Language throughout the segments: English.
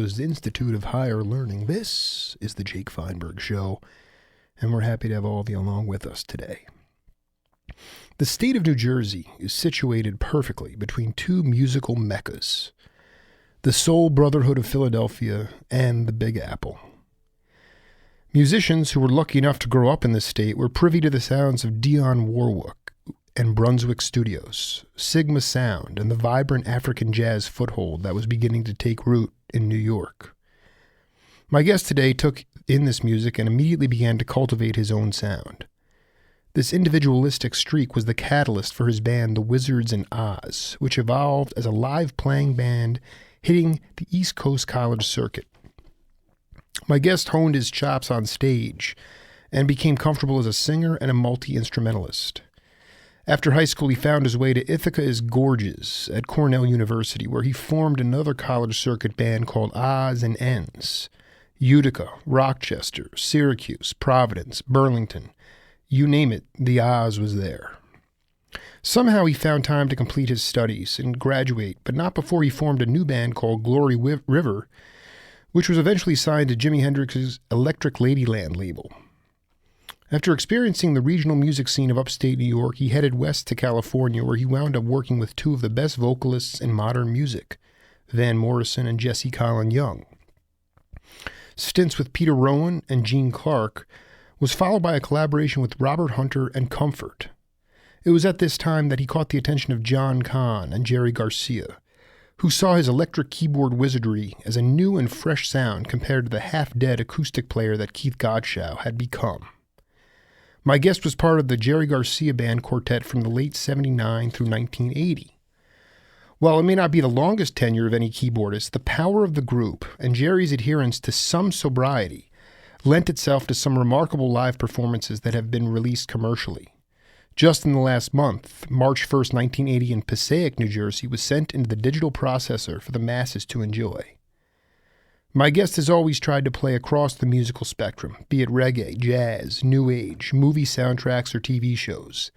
Institute of Higher Learning. This is the Jake Feinberg Show, and we're happy to have all of you along with us today. The state of New Jersey is situated perfectly between two musical meccas, the soul brotherhood of Philadelphia and the Big Apple. Musicians who were lucky enough to grow up in this state were privy to the sounds of Dionne Warwick and Brunswick Studios, Sigma Sound, and the vibrant African jazz foothold that was beginning to take root in New York. My guest today took in this music and immediately began to cultivate his own sound. This individualistic streak was the catalyst for his band The Wizards in Oz, which evolved as a live playing band hitting the East Coast college circuit. My guest honed his chops on stage and became comfortable as a singer and a multi-instrumentalist. After high school, he found his way to Ithaca's Gorges at Cornell University, where he formed another college circuit band called Odds and Ends. Utica, Rochester, Syracuse, Providence, Burlington, you name it, the Oz was there. Somehow he found time to complete his studies and graduate, but not before he formed a new band called Glory River, which was eventually signed to Jimi Hendrix's Electric Ladyland label. After experiencing the regional music scene of upstate New York, he headed west to California, where he wound up working with two of the best vocalists in modern music, Van Morrison and Jesse Colin Young. Stints with Peter Rowan and Gene Clark was followed by a collaboration with Robert Hunter and Comfort. It was at this time that he caught the attention of John Kahn and Jerry Garcia, who saw his electric keyboard wizardry as a new and fresh sound compared to the half-dead acoustic player that Keith Godchaux had become. My guest was part of the Jerry Garcia Band quartet from the late 79 through 1980. While it may not be the longest tenure of any keyboardist, the power of the group and Jerry's adherence to some sobriety lent itself to some remarkable live performances that have been released commercially. Just in the last month, March 1st, 1980 in Passaic, New Jersey, was sent into the digital processor for the masses to enjoy. My guest has always tried to play across the musical spectrum, be it reggae, jazz, new age, movie soundtracks, or TV shows,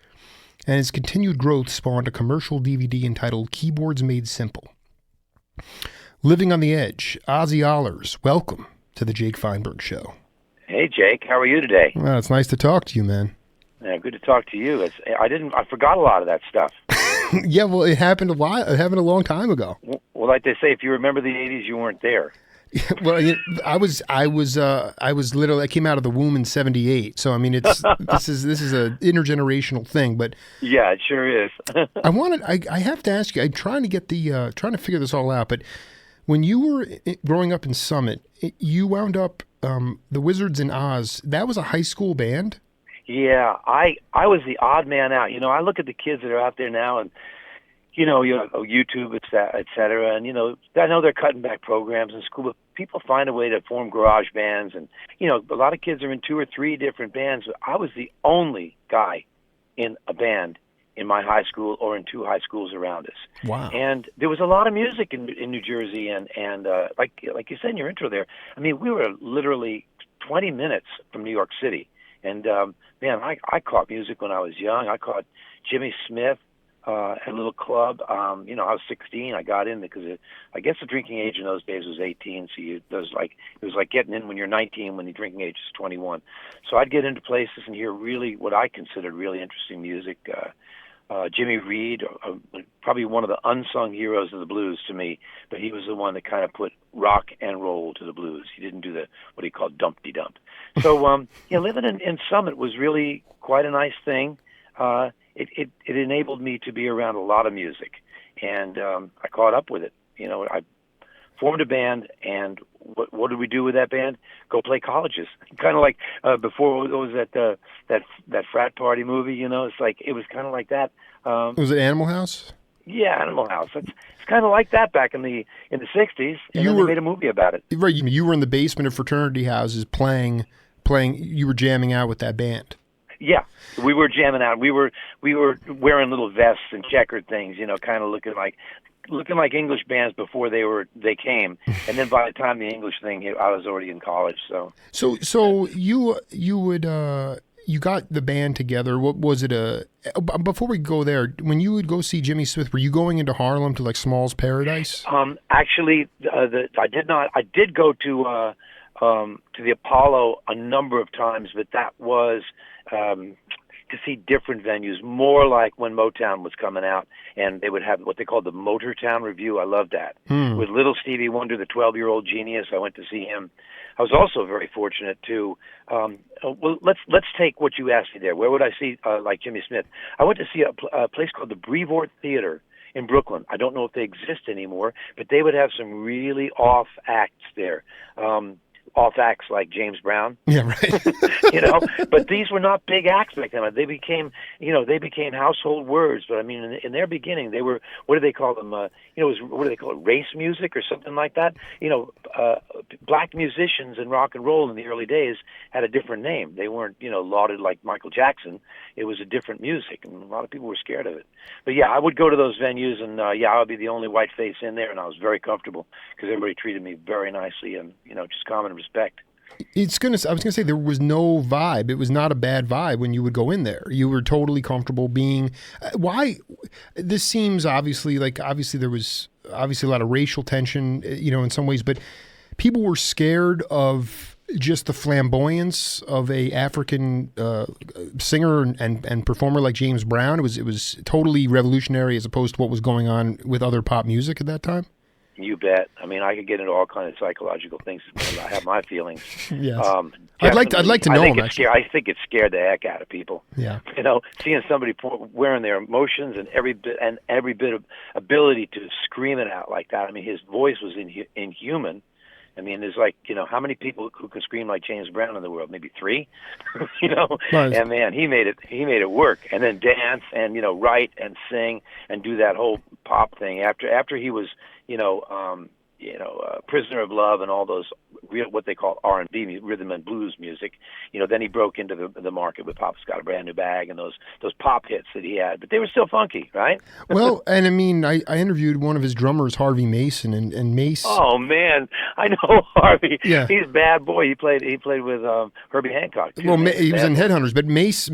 and his continued growth spawned a commercial DVD entitled Keyboards Made Simple. Living on the Edge, Ozzie Ahlers, welcome to the Jake Feinberg Show. Hey, Jake, how are you today? Well, it's nice to talk to you, man. Yeah, good to talk to you. I forgot a lot of that stuff. Yeah, well, it happened a long time ago. Well, like they say, if you remember the '80s, you weren't there. Well, I was literally, I came out of the womb in '78, so I mean, this is a intergenerational thing. But yeah, it sure is. I have to ask you. I'm trying to figure this all out. But when you were growing up in Summit, you wound up the Wizards in Oz. That was a high school band. Yeah, I was the odd man out. You know, I look at the kids that are out there now, and you know, YouTube, et cetera, and I know they're cutting back programs in school, but people find a way to form garage bands, and a lot of kids are in 2 or 3 different bands. But I was the only guy in a band in my high school or in 2 high schools around us. Wow! And there was a lot of music in New Jersey, and like you said in your intro there, I mean, we were literally 20 minutes from New York City. And, man, I caught music when I was young. I caught Jimmy Smith at a little club. I was 16. I got in because I guess the drinking age in those days was 18. So it was like getting in when you're 19 when the drinking age is 21. So I'd get into places and hear really what I considered really interesting music. Jimmy Reed, probably one of the unsung heroes of the blues to me, but he was the one that kind of put rock and roll to the blues. He didn't do what he called dumpty-dump. So, living in Summit was really quite a nice thing. It enabled me to be around a lot of music, and I caught up with it. I formed a band, and what did we do with that band? Go play colleges. Kind of like before it was that frat party movie. It's like it was kind of like that. Was it Animal House? Yeah, Animal House. It's kind of like that back in the '60s, and then they made a movie about it. Right, you were in the basement of fraternity houses playing. You were jamming out with that band. Yeah, we were jamming out. We were wearing little vests and checkered things, kind of looking like English bands before they came. And then by the time the English thing hit, I was already in college. So you would you got the band together. What was it? Before we go there, when you would go see Jimmy Smith, were you going into Harlem to like Small's Paradise? Actually, I did not. I did go to the Apollo a number of times, but that was to see different venues, more like when Motown was coming out, and they would have what they called the Motortown Review. I loved that. With Little Stevie Wonder, the 12-year-old genius, I went to see him. I was also very fortunate to. Well, let's take what you asked me there. Where would I see like Jimmy Smith? I went to see a place called the Brevoort Theater in Brooklyn. I don't know if they exist anymore, but they would have some really off acts there. Off acts like James Brown. Yeah, right. But these were not big acts back then. They became household words. But I mean, in their beginning, they were, what do they call them? What do they call it? Race music or something like that. Black musicians in rock and roll in the early days had a different name. They weren't, lauded like Michael Jackson. It was a different music, and a lot of people were scared of it. But yeah, I would go to those venues, and I would be the only white face in there, and I was very comfortable because everybody treated me very nicely and, just common respect. I was gonna say there was no vibe. It was not a bad vibe when you would go in there. You were totally comfortable being. Why? This seems obviously there was obviously a lot of racial tension, in some ways, but people were scared of just the flamboyance of a African singer and performer like James Brown. It was totally revolutionary as opposed to what was going on with other pop music at that time. You bet. I mean, I could get into all kinds of psychological things. I have my feelings. Yes. I'd like to know them. I think it scared the heck out of people. Yeah. Seeing somebody wearing their emotions and every bit of ability to scream it out like that. I mean, his voice was inhuman. I mean, there's how many people who can scream like James Brown in the world? Maybe 3, Nice. And man, he made it work. And then dance and, write and sing and do that whole pop thing after he was, Prisoner of Love and all those what they call R&B, rhythm and blues music. Then he broke into the market with Papa's Got a Brand New Bag and those pop hits that he had. But they were still funky, right? Well, and I mean, I interviewed one of his drummers, Harvey Mason, and Mace. Oh man, I know Harvey. Yeah. He's a bad boy. He played with Herbie Hancock too. Well, he was in boy. Headhunters, but Mace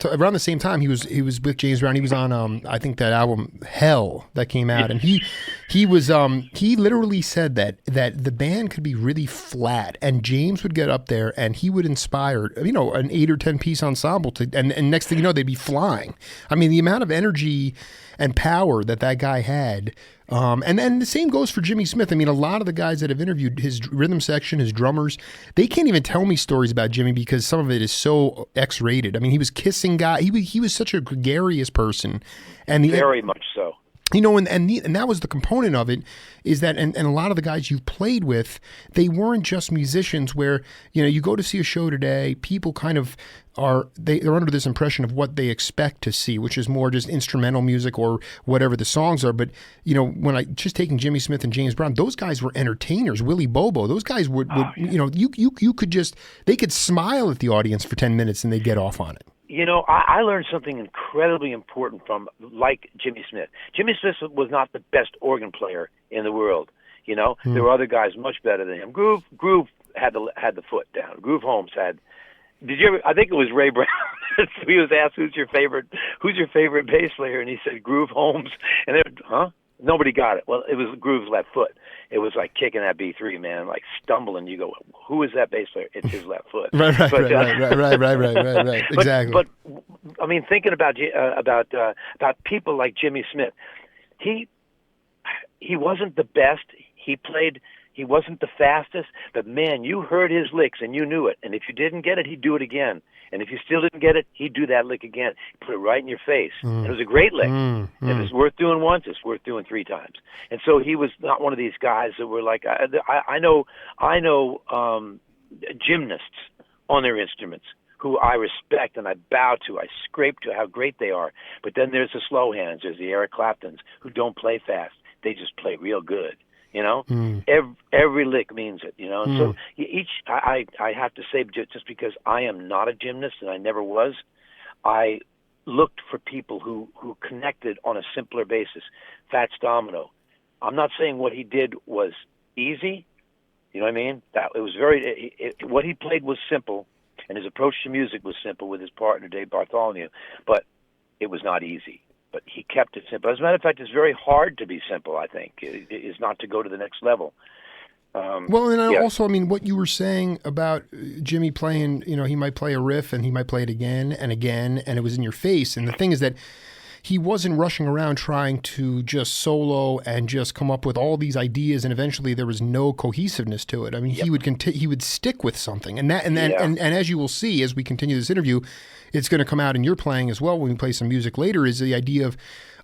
around the same time he was with James Brown. He was on I think that album Hell that came out, and he literally said that the band could be really flat, and James would get up there and he would inspire an 8 or 10 piece ensemble and next thing you know they'd be flying. I mean, the amount of energy and power that guy had. And then the same goes for Jimmy Smith. I mean, a lot of the guys that have interviewed his rhythm section, his drummers, they can't even tell me stories about Jimmy because some of it is so X-rated. I mean, he was kissing guys. He was such a gregarious person, and very much so. And that was the component of it, is that and a lot of the guys you played with, they weren't just musicians where, you go to see a show today, people kind of they're under this impression of what they expect to see, which is more just instrumental music or whatever the songs are. But, when I just taking Jimmy Smith and James Brown, those guys were entertainers. Willie Bobo, those guys would you could they could smile at the audience for 10 minutes and they'd get off on it. I learned something incredibly important from, like, Jimmy Smith. Jimmy Smith was not the best organ player in the world. There were other guys much better than him. Groove had the foot down. Groove Holmes had. Did you ever? I think it was Ray Brown. He was asked, "Who's your favorite bass player?" And he said Groove Holmes. And they were, nobody got it. Well, it was Groove's left foot. It was like kicking that B3, man, like stumbling. You go, who is that bass player? It's his left foot. Right. Exactly. But I mean, thinking about people like Jimmy Smith, he wasn't the best. He wasn't the fastest, but man, you heard his licks and you knew it. And if you didn't get it, he'd do it again. And if you still didn't get it, he'd do that lick again. He'd put it right in your face. And it was a great lick. If it's worth doing once, it's worth doing 3 times. And so he was not one of these guys that were like, I know gymnasts on their instruments who I respect and I bow to, I scrape to how great they are. But then there's the slow hands, there's the Eric Claptons who don't play fast. They just play real good. Every lick means it, And so I have to say, just because I am not a gymnast and I never was, I looked for people who connected on a simpler basis. Fats Domino. I'm not saying what he did was easy. You know what I mean? That it was what he played was simple, and his approach to music was simple with his partner Dave Bartholomew, but it was not easy. But he kept it simple. As a matter of fact, it's very hard to be simple, I think. It is not to go to the next level. Well, and also, I mean, what you were saying about Jimmy playing, he might play a riff and he might play it again and again, and it was in your face. And the thing is that he wasn't rushing around trying to just solo and just come up with all these ideas, and eventually there was no cohesiveness to it. I mean, he would stick with something, and as you will see as we continue this interview, it's going to come out in your playing as well when we play some music later. Is the idea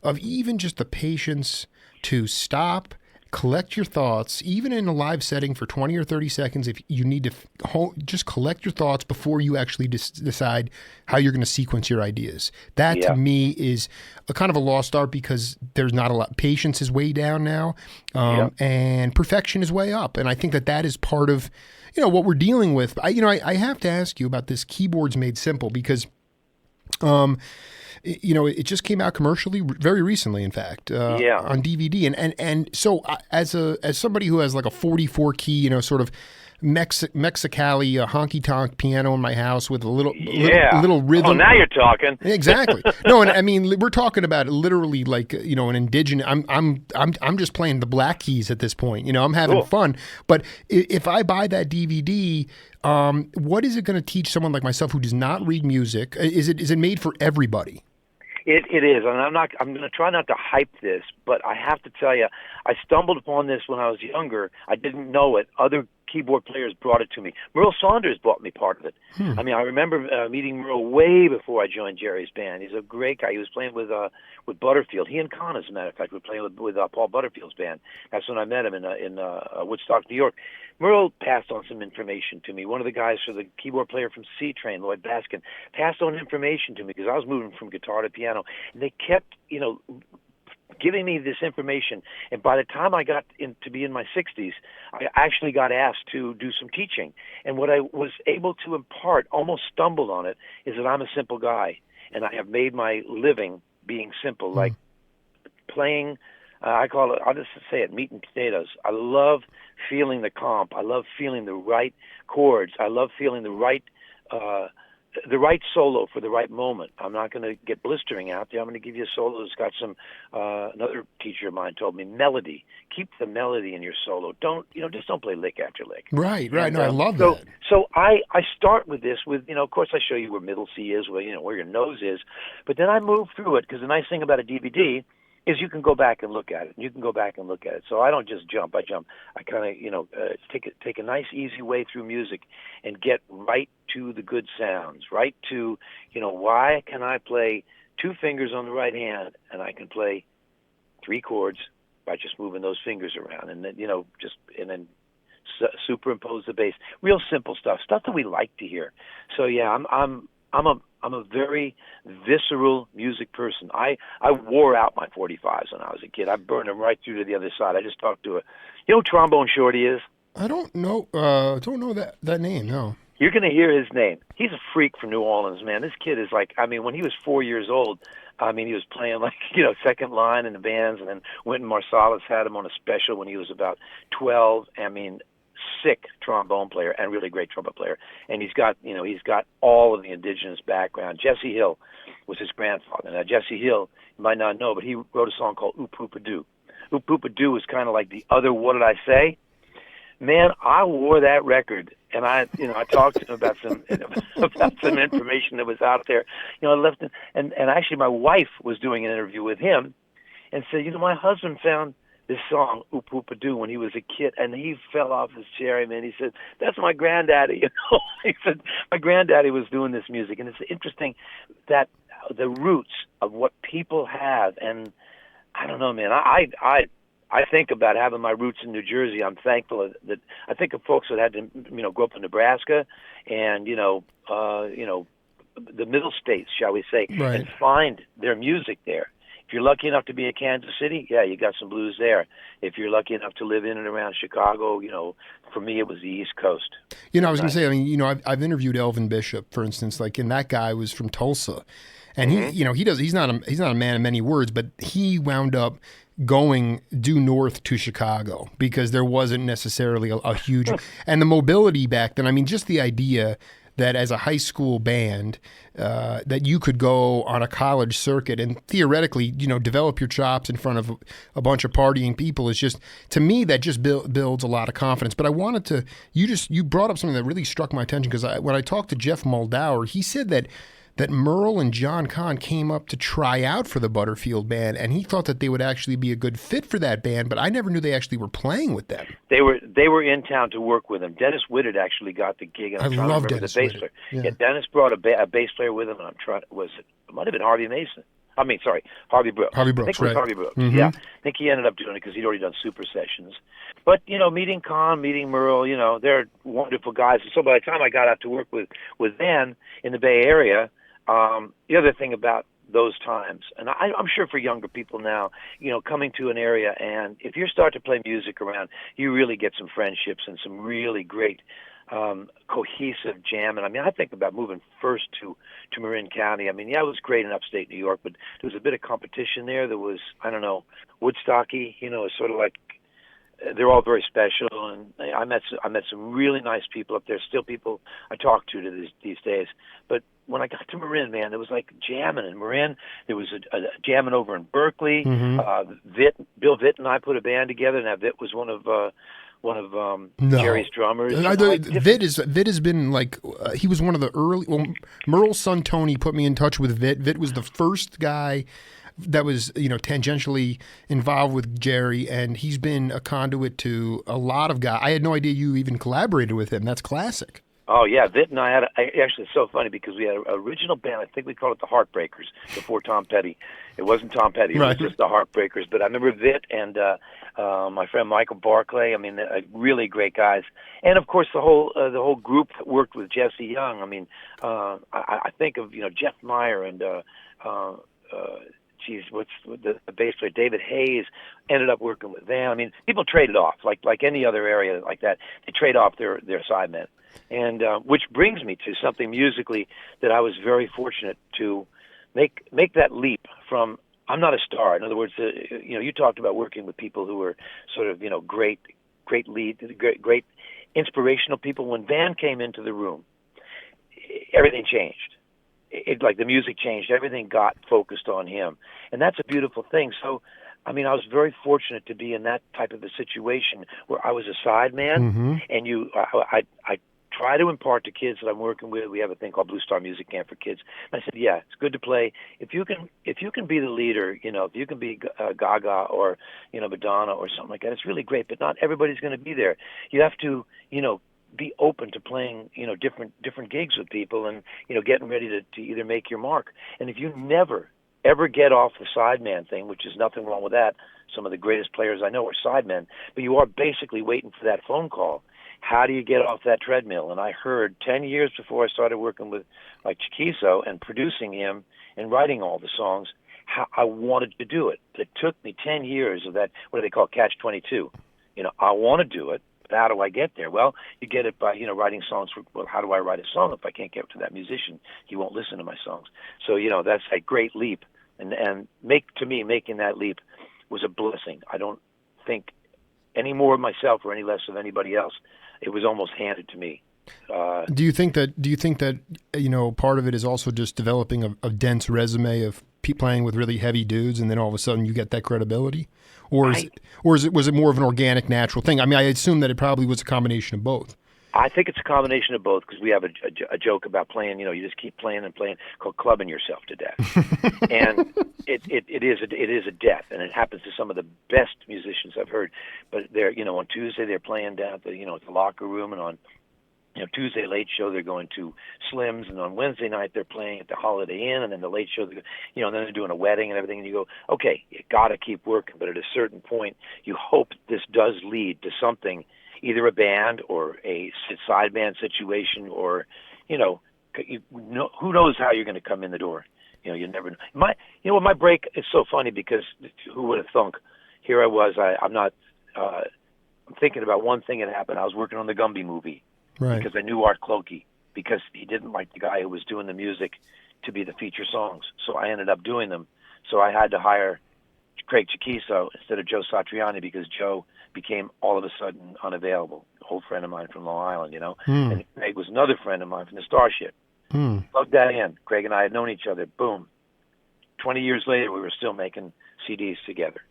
of even just the patience to stop, collect your thoughts, even in a live setting for 20 or 30 seconds, if you need to just collect your thoughts before you actually decide how you're going to sequence your ideas. That to me is a kind of a lost art, because there's not a lot. Patience is way down now, and perfection is way up. And I think that is part of, what we're dealing with. I have to ask you about this Keyboards Made Simple, because it just came out commercially very recently, in fact, on DVD. And so as somebody who has like a 44 key, sort of Mexicali honky tonk piano in my house with a little rhythm. Oh, now you're talking. Exactly. No, and I mean, we're talking about literally like, an indigenous. I'm just playing the black keys at this point. I'm having fun. But if I buy that DVD, what is it going to teach someone like myself who does not read music? Is it made for everybody? It is, and I'm going to try not to hype this, but I have to tell you, I stumbled upon this when I was younger. I didn't know it. Other keyboard players brought it to me. Merle Saunders bought me part of it. I mean, I remember meeting Merle way before I joined Jerry's band. He's a great guy. He was playing with Butterfield. He and Con, as a matter of fact, were playing with Paul Butterfield's band. That's when I met him in Woodstock, New York. Merle passed on some information to me. One of the guys for the keyboard player from C-Train, Lloyd Baskin, passed on information to me because I was moving from guitar to piano. And they kept, giving me this information. And by the time I got to be in my 60s, I actually got asked to do some teaching. And what I was able to impart, almost stumbled on it, is that I'm a simple guy. And I have made my living being simple, like playing, I call it, I'll just say it, meat and potatoes. I love feeling the comp. I love feeling the right chords. I love feeling the right solo for the right moment. I'm not going to get blistering out there. I'm going to give you a solo that's got some, another teacher of mine told me, melody. Keep the melody in your solo. Just don't play lick after lick. Right. No, I love that. So I start with this with, of course I show you where middle C is, where your nose is, but then I move through it, because the nice thing about a DVD is you can go back and look at it. So I don't just jump. I kind of, take a nice, easy way through music and get right to the good sounds, right to, why can I play two fingers on the right hand and I can play three chords by just moving those fingers around, and then, then superimpose the bass. Real simple stuff that we like to hear. So yeah, I'm a very visceral music person. I wore out my 45s when I was a kid. I burned them right through to the other side. I just talked to who Trombone Shorty is? I don't know. Don't know that name. No. You're going to hear his name. He's a freak from New Orleans, man. This kid is like, when he was 4 years old, he was playing like, second line in the bands, and then Wynton Marsalis had him on a special when he was about 12. Sick trombone player and really great trumpet player, and he's got all of the indigenous background. Jesse Hill was his grandfather. Now Jesse Hill, you might not know, but he wrote a song called Oop Oop A Doo. Oop Oop A Doo was kind of like the other What Did I Say? Man, I wore that record, and I talked to him about some information that was out there. I left him, and actually my wife was doing an interview with him, and said, my husband found this song, Oop Oop A Doo, when he was a kid, and he fell off his chair, man. He said, that's my granddaddy, He said, my granddaddy was doing this music. And it's interesting that the roots of what people have, and I don't know, man, I think about having my roots in New Jersey. I'm thankful that I think of folks that had to, grow up in Nebraska and, the middle states, shall we say, right, and find their music there. If you're lucky enough to be in Kansas City, yeah, you got some blues there. If you're lucky enough to live in and around Chicago, for me it was the East Coast. I was going to say, I've interviewed Elvin Bishop, for instance, and that guy was from Tulsa, and he's not a man of many words, but he wound up going due north to Chicago because there wasn't necessarily a huge, and the mobility back then. Just the idea that as a high school band, that you could go on a college circuit and theoretically, develop your chops in front of a bunch of partying people is just, to me, that just builds a lot of confidence. But I wanted to, you brought up something that really struck my attention, because when I talked to Jeff Moldauer, he said that Merle and John Kahn came up to try out for the Butterfield band, and he thought that they would actually be a good fit for that band, but I never knew they actually were playing with them. They were in town to work with him. Dennis Whitted actually got the gig, and I'm trying to remember Dennis the bass Whitted. player. Yeah, Dennis brought a bass player with him, and it might have been Harvey Mason. Harvey Brooks. Harvey Brooks, I think it was right. Harvey Brooks. Mm-hmm. Yeah, I think he ended up doing it because he'd already done Super Sessions. But meeting Kahn, meeting Merle, they're wonderful guys. And so by the time I got out to work with Van in the Bay Area, the other thing about those times, and I'm sure for younger people now, coming to an area, and if you start to play music around, you really get some friendships and some really great cohesive jam. And I think about moving first to Marin County. It was great in upstate New York, but there was a bit of competition there. There was, Woodstocky, it's sort of like, they're all very special, and I met some really nice people up there. Still people I talk to these days. But when I got to Marin, man, there was like jamming in Marin. There was a jamming over in Berkeley. Mm-hmm. Bill Vitt and I put a band together. Now Vitt was one of Jerry's drummers. Vitt has been like he was one of the early. Well, Merle's son Tony put me in touch with Vitt. Vitt was the first guy that was, tangentially involved with Jerry, and he's been a conduit to a lot of guys. I had no idea you even collaborated with him. That's classic. Oh, yeah. Vitt and I actually, it's so funny because we had an original band. I think we called it the Heartbreakers before Tom Petty. It wasn't Tom Petty. It was just the Heartbreakers. But I remember Vitt and my friend Michael Barclay. Really great guys. And, of course, the whole group that worked with Jesse Young. I think of, Jeff Meyer and what's the bass player, David Hayes, ended up working with them. People traded off, like any other area like that. They trade off their sidemen. And which brings me to something musically that I was very fortunate to make that leap from. I'm not a star. In other words, you talked about working with people who were sort of great lead, great inspirational people. When Van came into the room, everything changed. Like the music changed, everything got focused on him, and that's a beautiful thing. So, I was very fortunate to be in that type of a situation where I was a sideman, and I try to impart to kids that I'm working with. We have a thing called Blue Star Music Camp for kids. And I said, yeah, it's good to play. If you can be the leader, if you can be Gaga or Madonna or something like that, it's really great. But not everybody's going to be there. You have to, be open to playing, different gigs with people and, getting ready to either make your mark. And if you never, ever get off the sideman thing, which is nothing wrong with that, some of the greatest players I know are sidemen, but you are basically waiting for that phone call. How do you get off that treadmill? And I heard 10 years before I started working with like Chiquizo and producing him and writing all the songs, how I wanted to do it. It took me 10 years of that, what do they call catch-22? I want to do it. But how do I get there? Well, you get it by, writing songs for, well, how do I write a song if I can't get to that musician? He won't listen to my songs. So, that's a great leap. And making that leap was a blessing. I don't think any more of myself or any less of anybody else. It was almost handed to me. Do you think that part of it is also just developing a dense resume of playing with really heavy dudes, and then all of a sudden you get that credibility, was it more of an organic, natural thing? I assume that it probably was a combination of both. I think it's a combination of both because we have a joke about playing. You just keep playing and playing, called clubbing yourself to death, and it is a death, and it happens to some of the best musicians I've heard. But they're on Tuesday they're playing down at the locker room, and on Tuesday late show they're going to Slim's, and on Wednesday night they're playing at the Holiday Inn, and then the late show then they're doing a wedding and everything, and you go, okay, you got to keep working, but at a certain point you hope this does lead to something, either a band or a sideband situation, or who knows how you're going to come in the door. You never know. My break is so funny because who would have thunk? Here I was. I'm thinking about one thing that happened. I was working on the Gumby movie. Right. Because I knew Art Clokey, because he didn't like the guy who was doing the music to be the feature songs. So I ended up doing them. So I had to hire Craig Chiquizo instead of Joe Satriani because Joe became all of a sudden unavailable. An old friend of mine from Long Island, Hmm. and Craig was another friend of mine from the Starship. Hmm. Plugged that in. Craig and I had known each other. Boom. 20 years later, we were still making CDs together.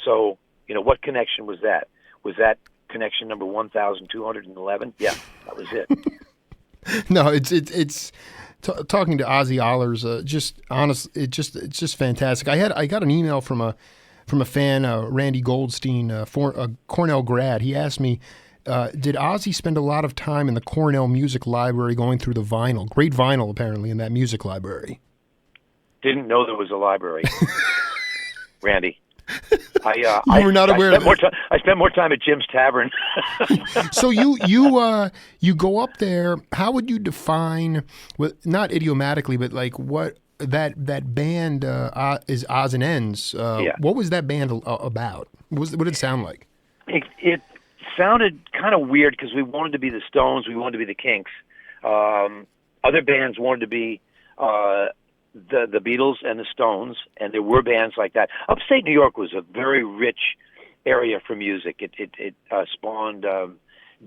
So, what connection was that? Was that connection number 1,211? Yeah, that was it. No, it's talking to Ozzie Ahlers. Just honest, it's just fantastic. I got an email from a fan, Randy Goldstein, a Cornell grad. He asked me, did Ozzie spend a lot of time in the Cornell Music Library going through the vinyl? Great vinyl, apparently, in that music library. Didn't know there was a library, Randy. You were not aware of that. I spent more time at Jim's Tavern. So you go up there. How would you define, not idiomatically, but like what that band is Odds and Ends? Yeah. What was that band about? What did it sound like? It sounded kind of weird because we wanted to be the Stones, we wanted to be the Kinks. Other bands wanted to be the Beatles and the Stones, and there were bands like that. Upstate New York was a very rich area for music. It spawned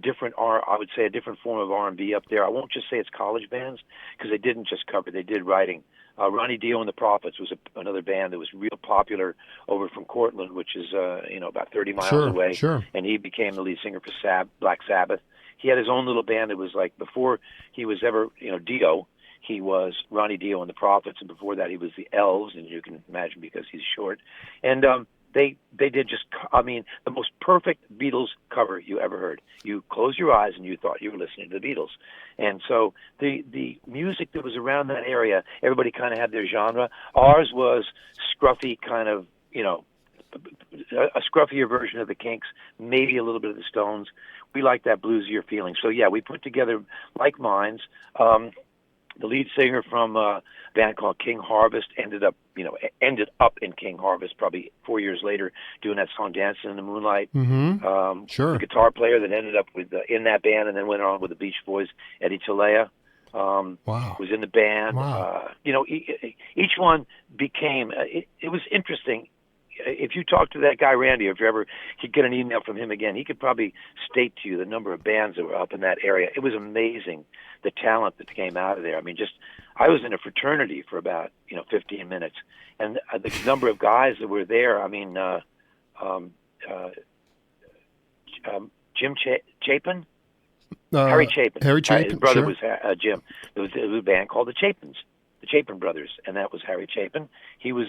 different I would say a different form of R&B up there. I won't just say it's college bands because they didn't just cover; they did writing. Ronnie Dio and the Prophets was another band that was real popular over from Cortland, which is about 30 miles away. Sure. And he became the lead singer for Black Sabbath. He had his own little band that was like before he was ever Dio. He was Ronnie Dio and the Prophets, and before that he was the Elves, and you can imagine because he's short. And they did the most perfect Beatles cover you ever heard. You closed your eyes and you thought you were listening to the Beatles. And so the music that was around that area, everybody kind of had their genre. Ours was scruffy kind of, a scruffier version of the Kinks, maybe a little bit of the Stones. We liked that bluesier feeling. So yeah, we put together like minds. The lead singer from a band called King Harvest ended up in King Harvest probably 4 years later doing that song "Dancing in the Moonlight." Mm-hmm. Sure. The guitar player that ended up in that band and then went on with the Beach Boys, Eddie Talea, was in the band. Wow. Each one became. It was interesting. If you talk to that guy Randy, or if you ever could get an email from him again, he could probably state to you the number of bands that were up in that area. It was amazing, the talent that came out of there. I mean, I was in a fraternity for about 15 minutes, and the number of guys that were there. I mean, Jim Chapin, Harry Chapin. Harry Chapin. His brother Sure. was Jim. There was a band called the Chapins. The Chapin brothers, and that was Harry Chapin. He was,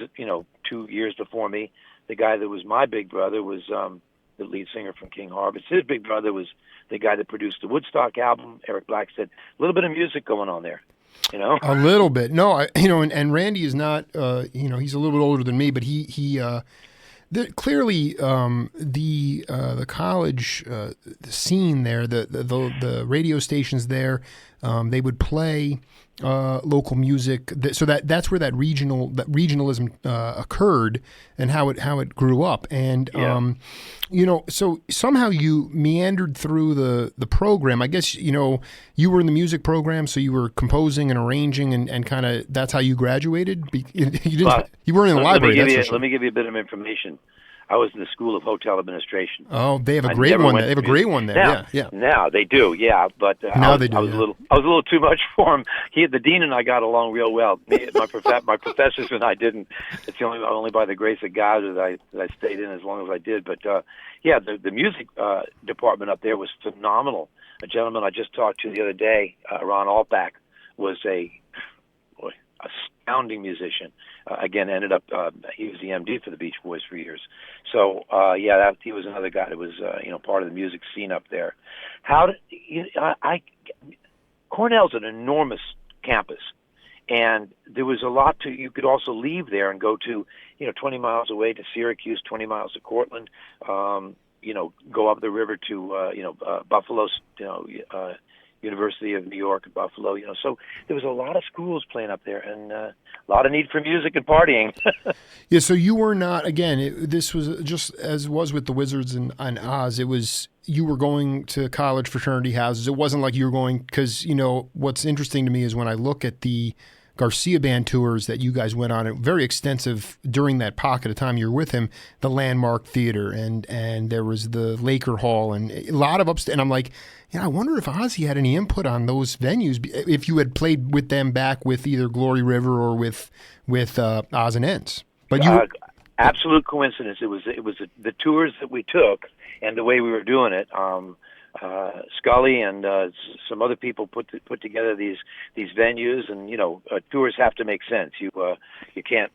2 years before me. The guy that was my big brother was the lead singer from King Harvest. His big brother was the guy that produced the Woodstock album, Eric Blackstead. A little bit of music going on there, A little bit. No, and Randy is not, he's a little bit older than me, but he clearly the college scene there, the radio stations there, they would play local music, so that's where that regionalism occurred and how it grew up. And so somehow you meandered through the program. I guess you were in the music program, so you were composing and arranging, and kind of that's how you graduated. You weren't in the library. Let me give you a bit of information. I was in the School of Hotel Administration. Oh, they have a great one. They have a great one there. Yeah. Now they do, yeah. But I was a little too much for him. The dean and I got along real well. My professors and I didn't. It's only by the grace of God that I stayed in as long as I did. But the music department up there was phenomenal. A gentleman I just talked to the other day, Ron Altbach, was astounding musician. Again, ended up he was the MD for the Beach Boys for years. So he was another guy that was part of the music scene up there. Cornell's an enormous campus, and there was a lot you could also leave there and go to 20 miles away to Syracuse, 20 miles to Cortland. Go up the river to Buffalo. University of New York at Buffalo, so there was a lot of schools playing up there, and a lot of need for music and partying. Yeah, so you were not, again, this was just as was with the Wizards and Oz, it was, you were going to college fraternity houses. It wasn't like you were going, because, what's interesting to me is when I look at the Garcia band tours that you guys went on, very extensive during that pocket of time you were with him, the Landmark Theater and there was the Laker Hall and a lot of upstate. And I'm like, I wonder if Ozzie had any input on those venues, if you had played with them back with either Glory River or with Oz and Ends. But you absolute coincidence. It was the tours that we took and the way we were doing it. Scully and some other people put together these venues, and tours have to make sense. You can't,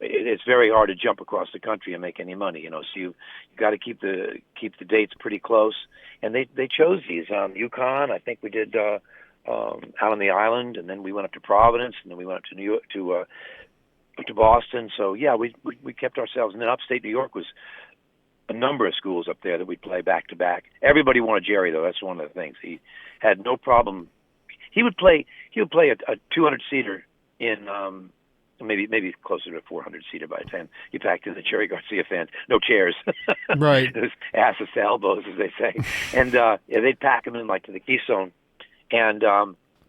it's very hard to jump across the country and make any money. So you got to keep the dates pretty close. And they chose these. Yukon, I think we did out on the island, and then we went up to Providence, and then we went up to New York to Boston. So yeah, we kept ourselves. And then upstate New York was a number of schools up there that we'd play back to back. Everybody wanted Jerry, though. That's one of the things. He had no problem. He would play a 200-seater in maybe closer to a 400-seater by the time you packed in the Jerry Garcia fans. No chairs. Right. It was asses to elbows, as they say. And they'd pack him in like to the Keystone. And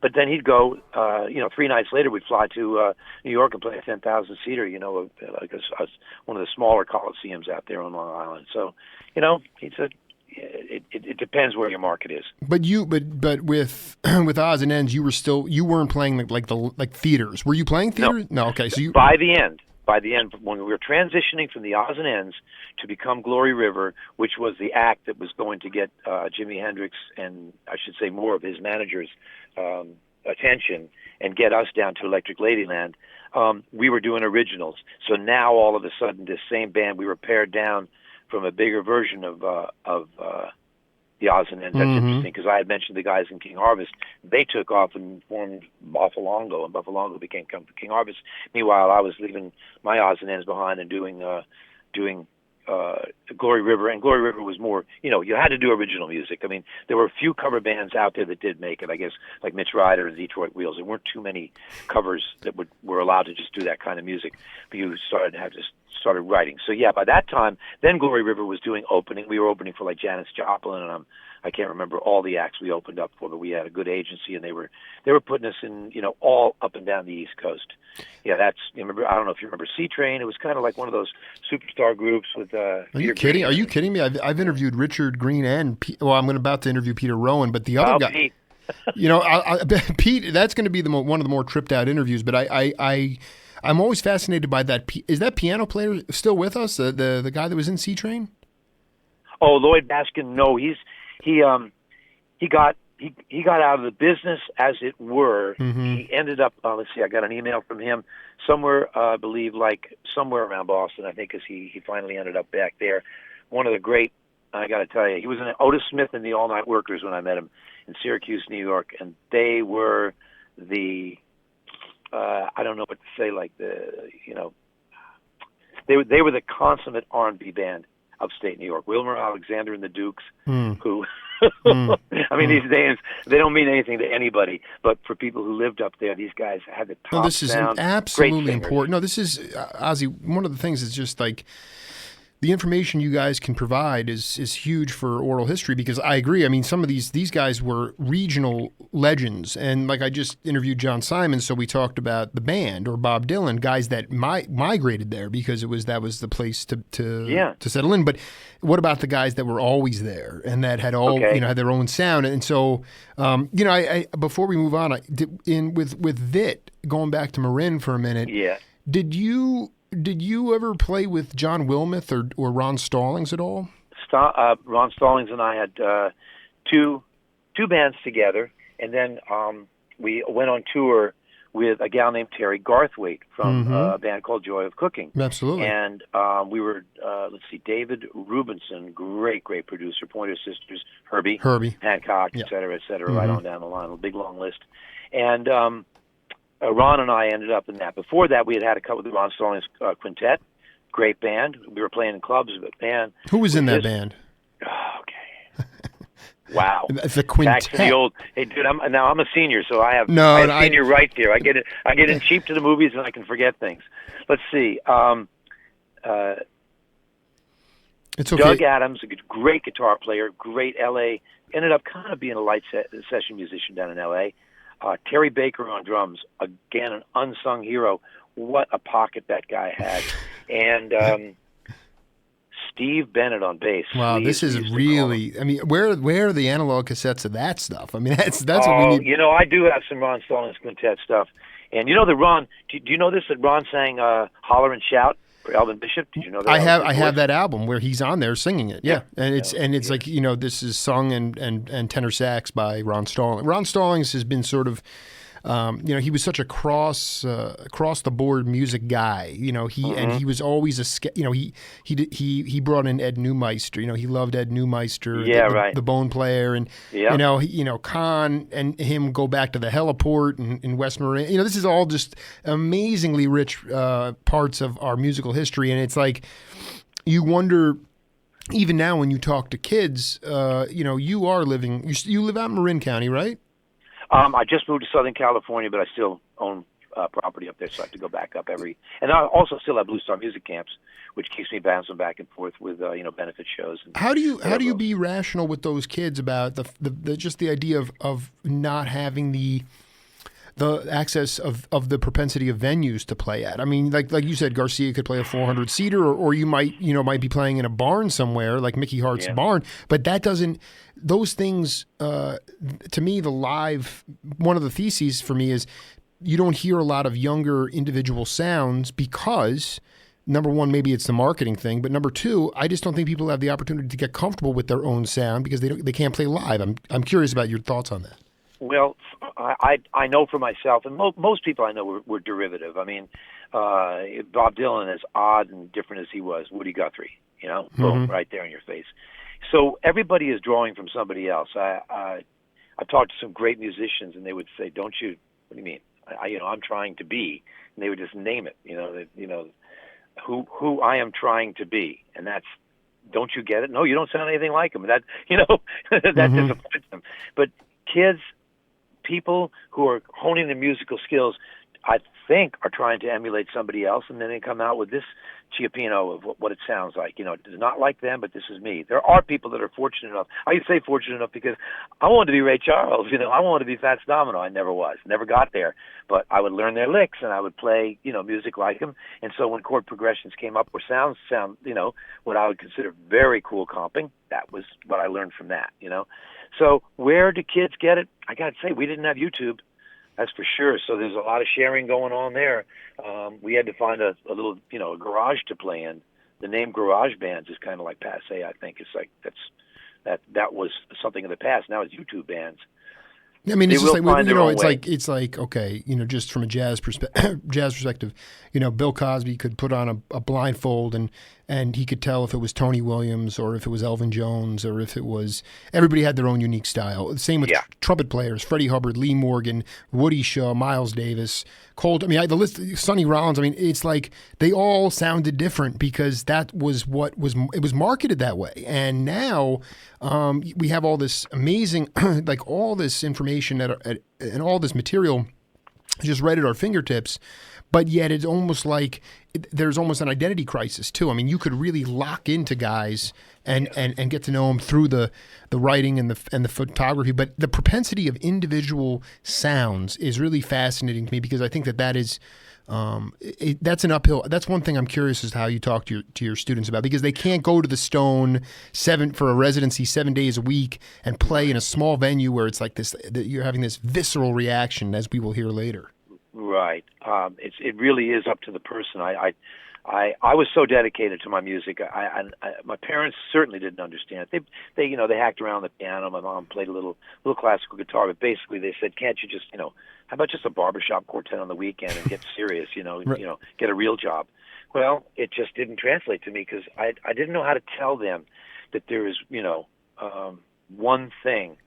but then he'd go, 3 nights later we'd fly to New York and play a 10,000-seater, like one of the smaller coliseums out there on Long Island. So, it depends where your market is. But with Oz and Ends, you weren't playing like theaters. Were you playing theater? No. Okay. So by the end, when we were transitioning from the Oz and Ends to become Glory River, which was the act that was going to get Jimi Hendrix and I should say more of his managers' attention and get us down to Electric Ladyland, we were doing originals. So now all of a sudden, this same band, we were pared down from a bigger version of the Oz and Ends. That's interesting because I had mentioned the guys in King Harvest. They took off and formed Buffalongo, and Buffalongo became King Harvest. Meanwhile, I was leaving my Oz and Ends behind and doing Glory River, and Glory River was more, you had to do original music. I mean, there were a few cover bands out there that did make it, I guess, like Mitch Ryder and Detroit Wheels. There weren't too many covers that were allowed to just do that kind of music, but you started writing. So yeah, by that time, then Glory River was doing opening. We were opening for like Janis Joplin, and I can't remember all the acts we opened up for, but we had a good agency, and they were putting us in, all up and down the East Coast. Yeah, I don't know if you remember C-Train. It was kind of like one of those superstar groups with Are you kidding? Are you kidding me? I've interviewed Richard Green and I'm about to interview Peter Rowan, but the other guy, Pete. Pete, that's going to be one of the more tripped out interviews. But I'm always fascinated by that. Is that piano player still with us? The guy that was in C-Train? Oh, Lloyd Baskin. No, he got out of the business, as it were. Mm-hmm. He ended up, let's see, I got an email from him somewhere, I believe, like somewhere around Boston, I think, because he finally ended up back there. One of the great, I got to tell you, he was in Otis Smith and the All Night Workers when I met him in Syracuse, New York, and they were the, I don't know what to say, like they were the consummate R&B band upstate New York. Wilmer Alexander and the Dukes, who, I mean, these names, they don't mean anything to anybody, but for people who lived up there, these guys had the top this is sound. Absolutely important. No, this is, Ozzie, one of the things is just like, the information you guys can provide is huge for oral history, because I agree. I mean, some of these guys were regional legends, and like I just interviewed John Simon, so we talked about the band, or Bob Dylan, guys that migrated there because that was the place to settle in. But what about the guys that were always there and that had had their own sound? And so I before we move on, with Vit, going back to Marin for a minute, did you ever play with John Wilmoth or Ron Stallings at all? Ron Stallings and I had two bands together, and then we went on tour with a gal named Terry Garthwaite from a band called Joy of Cooking. Absolutely. And we were, David Rubinson, great producer, Pointer Sisters, Herbie Hancock, et cetera, right on down the line, a big long list. And Ron and I ended up in that. Before that, we had a couple of the Ron Stallings Quintet, great band. We were playing in clubs, but man, who was in that band? Oh, okay, wow, the Quintet. Back to the old. Hey, dude, I'm a senior, so I have senior rights here. I get in cheap to the movies, and I can forget things. Let's see. It's okay. Doug Adams, a great guitar player, great L.A. Ended up kind of being a light session musician down in L.A. Terry Baker on drums, again, an unsung hero. What a pocket that guy had. And Steve Bennett on bass. Wow, this is really, I mean, where are the analog cassettes of that stuff? I mean, that's what we need. You know, I do have some Ron Stallings Quintet stuff. And you know that Ron, do you know this, that Ron sang Holler and Shout for Elvin Bishop? Did you know that? I have that album where he's on there singing it. Yeah. And it's like, you know, this is sung and tenor sax by Ron Stallings. Ron Stallings has been sort of, you know, he was such a across the board music guy. You know, and he was always he brought in Ed Neumeister. You know, he loved Ed Neumeister, the bone player, and you know, Kahn and him go back to the heliport in West Marin. You know, this is all just amazingly rich parts of our musical history, and it's like you wonder. Even now, when you talk to kids, you know, you live out in Marin County, right? I just moved to Southern California, but I still own property up there, so I have to go back up and I also still have Blue Star Music Camps, which keeps me bouncing back and forth with you know, benefit shows. How do you be rational with those kids about the just the idea of not having the access of the propensity of venues to play at? I mean, like you said, Garcia could play a 400-seater, or you might be playing in a barn somewhere like Mickey Hart's barn, but that doesn't. Those things, to me, one of the theses for me is you don't hear a lot of younger individual sounds because, number one, maybe it's the marketing thing, but number two, I just don't think people have the opportunity to get comfortable with their own sound because they can't play live. I'm curious about your thoughts on that. Well, I know for myself, and most people I know were derivative. I mean, Bob Dylan, as odd and different as he was, Woody Guthrie, you know, boom, right there in your face. So everybody is drawing from somebody else. I've talked to some great musicians, and they would say, "Don't you? What do you mean? I'm trying to be," and they would just name it. Who I am trying to be, and that's. Don't you get it? No, you don't sound anything like him. That that disappoints them. But kids, people who are honing their musical skills, I think, are trying to emulate somebody else, and then they come out with this Chiappino of what it sounds like. You know, it's not like them, but this is me. There are people that are fortunate enough. I say fortunate enough because I wanted to be Ray Charles. You know, I wanted to be Fats Domino. I never was, never got there. But I would learn their licks, and I would play, you know, music like them. And so when chord progressions came up or sound, you know, what I would consider very cool comping, that was what I learned from that, you know. So where do kids get it? I got to say, we didn't have YouTube. That's for sure. So there's a lot of sharing going on there. We had to find a little, you know, a garage to play in. The name garage bands is kind of like passé. I think it's like that was something in the past. Now it's YouTube bands. I mean, it's just like, you know, it's like okay, you know, just from a jazz perspective, you know, Bill Cosby could put on a blindfold and he could tell if it was Tony Williams or if it was Elvin Jones or if it was, everybody had their own unique style. Same with trumpet players, Freddie Hubbard, Lee Morgan, Woody Shaw, Miles Davis, the list, Sonny Rollins. I mean, it's like they all sounded different because that was it was marketed that way. And now we have all this amazing, like all this information and all this material just right at our fingertips. But yet it's almost like there's almost an identity crisis too. I mean, you could really lock into guys and get to know them through the writing and the photography. But the propensity of individual sounds is really fascinating to me because I think that is that's an uphill. That's one thing I'm curious as to how you talk to your students about, because they can't go to the Stone for a residency 7 days a week and play in a small venue where it's like this. You're having this visceral reaction, as we will hear later. Right. It really is up to the person. I was so dedicated to my music. My parents certainly didn't understand. They hacked around the piano. My mom played a little classical guitar, but basically they said, "Can't you just, how about just a barbershop quartet on the weekend and get serious, Right. Get a real job?" Well, it just didn't translate to me because I didn't know how to tell them that there is, one thing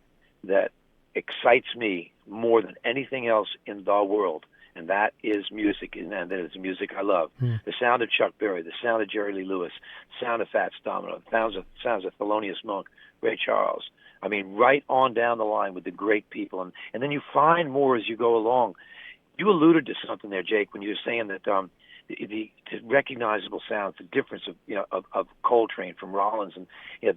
that excites me more than anything else in the world, and that is music, and that is the music I love. The sound of Chuck Berry, the sound of Jerry Lee Lewis, the sound of Fats Domino, the sounds of Thelonious Monk, Ray Charles. I mean, right on down the line with the great people, and then you find more as you go along. You alluded to something there, Jake, when you were saying that the recognizable sounds, the difference of Coltrane from Rollins, and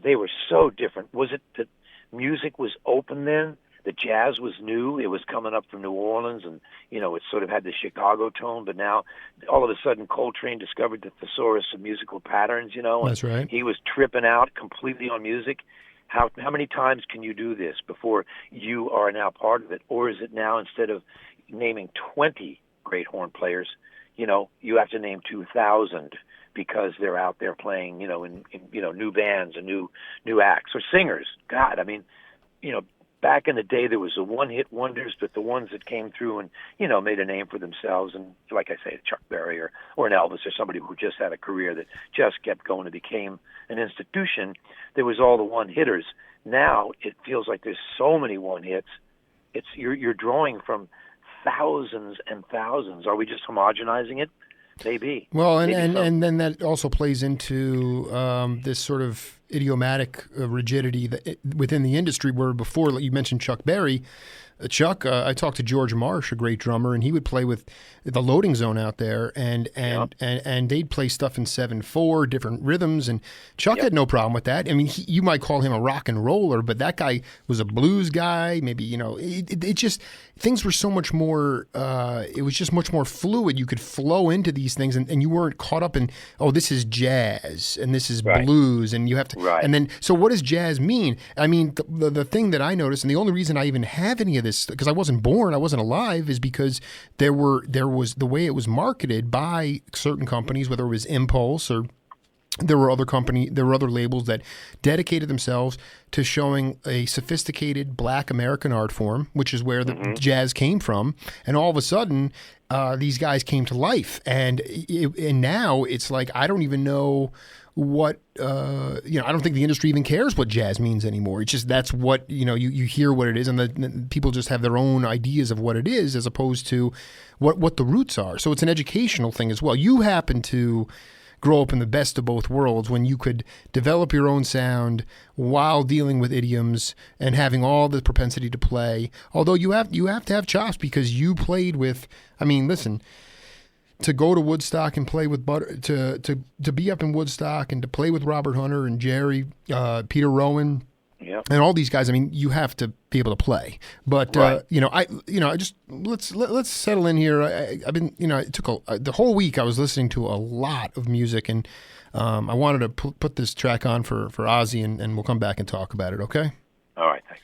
they were so different. Was it that music was open then? the jazz was new. It was coming up from New Orleans, and it sort of had the Chicago tone. But now, all of a sudden, Coltrane discovered the thesaurus of musical patterns. And That's right. he was tripping out completely on music. How many times can you do this before you are now part of it? Or is it now, instead of naming 20 great horn players, you have to name 2,000 because they're out there playing, in new bands and new acts or singers. God, I mean, back in the day there was the one-hit wonders, but the ones that came through and made a name for themselves, and like I say, Chuck Berry or an Elvis or somebody who just had a career that just kept going and became an institution. There was all the one-hitters. Now it feels like there's so many one-hits. You're drawing from thousands and thousands. Are we just homogenizing it? Maybe. Well, and then that also plays into this sort of idiomatic rigidity within the industry, where before, like you mentioned Chuck Berry. Chuck, I talked to George Marsh, a great drummer, and he would play with the Loading Zone out there, and they'd play stuff in 7/4, different rhythms, and Chuck had no problem with that. I mean, you might call him a rock and roller, but that guy was a blues guy. Maybe it just, things were so much more. It was just much more fluid. You could flow into these things, and you weren't caught up in, oh, this is jazz and this is blues, and you have to. Right. And then, so what does jazz mean? I mean, the thing that I noticed, and the only reason I even have any of this, because I wasn't born, I wasn't alive, is because there was the way it was marketed by certain companies, whether it was Impulse or there were other labels that dedicated themselves to showing a sophisticated Black American art form, which is where the jazz came from. And all of a sudden, these guys came to life, and now it's like, I don't even know what I don't think the industry even cares what jazz means anymore. It's just, that's what you hear what it is, and the people just have their own ideas of what it is, as opposed to what the roots are. So it's an educational thing as well. You happen to grow up in the best of both worlds, when you could develop your own sound while dealing with idioms and having all the propensity to play. Although you have to have chops, because you played with, I mean, listen, to go to Woodstock and play with to be up in Woodstock and to play with Robert Hunter and Jerry, Peter Rowan, and all these guys. I mean, you have to be able to play. But I just let's settle in here. I've been it took the whole week I was listening to a lot of music, and I wanted to put this track on for Ozzie, and we'll come back and talk about it. Okay. All right. Thanks.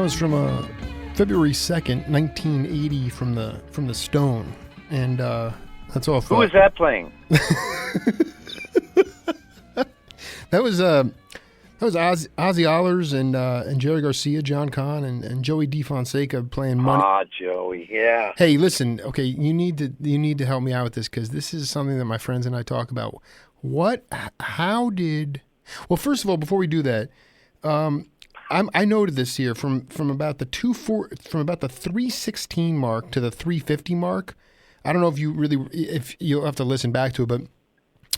was from February 2nd, 1980, from the Stone, and that's all. Who was that playing? That was Ozzie Ahlers and Jerry Garcia, John Kahn, and Joey DeFonseca playing Money. Ah, Joey, yeah. Hey, listen, okay, you need to help me out with this, because this is something that my friends and I talk about. Well, first of all, before we do that, I noted this here from about the 316 mark to the 350 mark. I don't know if you'll have to listen back to it, but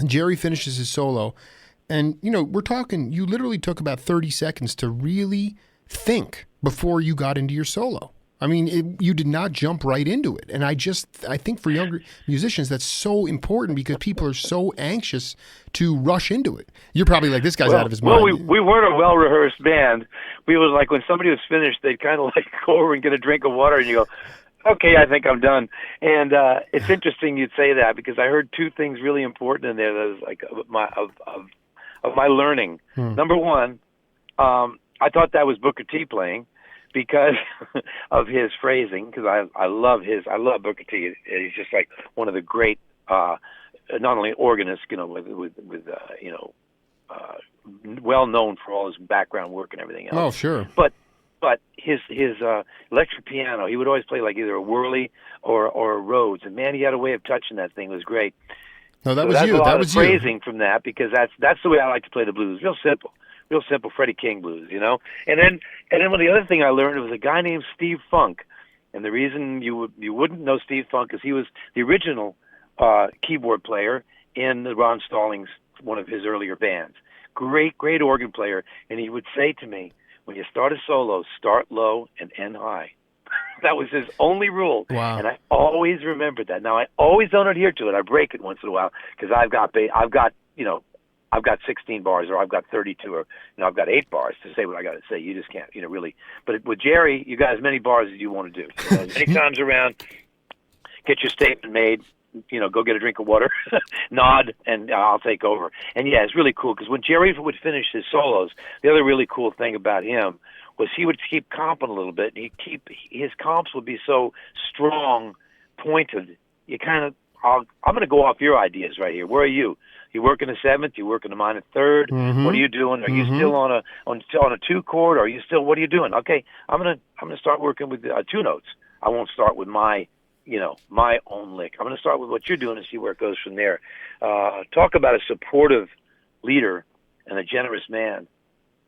Jerry finishes his solo. And, we're talking, you literally took about 30 seconds to really think before you got into your solo. I mean, you did not jump right into it. And I think for younger musicians, that's so important, because people are so anxious to rush into it. You're probably like, this guy's out of his mind. Well, we weren't a well-rehearsed band. We was like, when somebody was finished, they'd kind of like go over and get a drink of water, and you go, okay, I think I'm done. And it's interesting you'd say that, because I heard two things really important in there that was like of my learning. Number one, I thought that was Booker T playing, because of his phrasing, because I love Booker T. He's just like one of the great, not only organists, well known for all his background work and everything else. Oh, sure. But his electric piano, he would always play like either a Whirly or a Rhodes, and man, he had a way of touching that thing. It was great. No, that so was that's you. A lot that of was phrasing from that, because that's the way I like to play the blues. Real simple Freddie King blues, And then one of the other thing I learned was a guy named Steve Funk, and the reason you wouldn't know Steve Funk is he was the original keyboard player in the Ron Stallings, one of his earlier bands. Great organ player, and he would say to me, when you start a solo, start low and end high. That was his only rule. Wow. And I always remembered that. Now, I always don't adhere to it. I break it once in a while, because I've got 16 bars, or I've got 32, or I've got 8 bars to say what I got to say. You just can't, really. But with Jerry, you got as many bars as you want to do. As many times around, get your statement made. Go get a drink of water, nod, and I'll take over. And yeah, it's really cool, because when Jerry would finish his solos, the other really cool thing about him was he would keep comping a little bit, and his comps would be so strong, pointed. You kind of, I'm going to go off your ideas right here. Where are you? You work in the 7th? You work in the minor 3rd? Mm-hmm. What are you doing? Are you still on a 2 chord? Or are you still? What are you doing? Okay, I'm gonna start working with 2 notes. I won't start with my own lick. I'm going to start with what you're doing and see where it goes from there. Talk about a supportive leader and a generous man.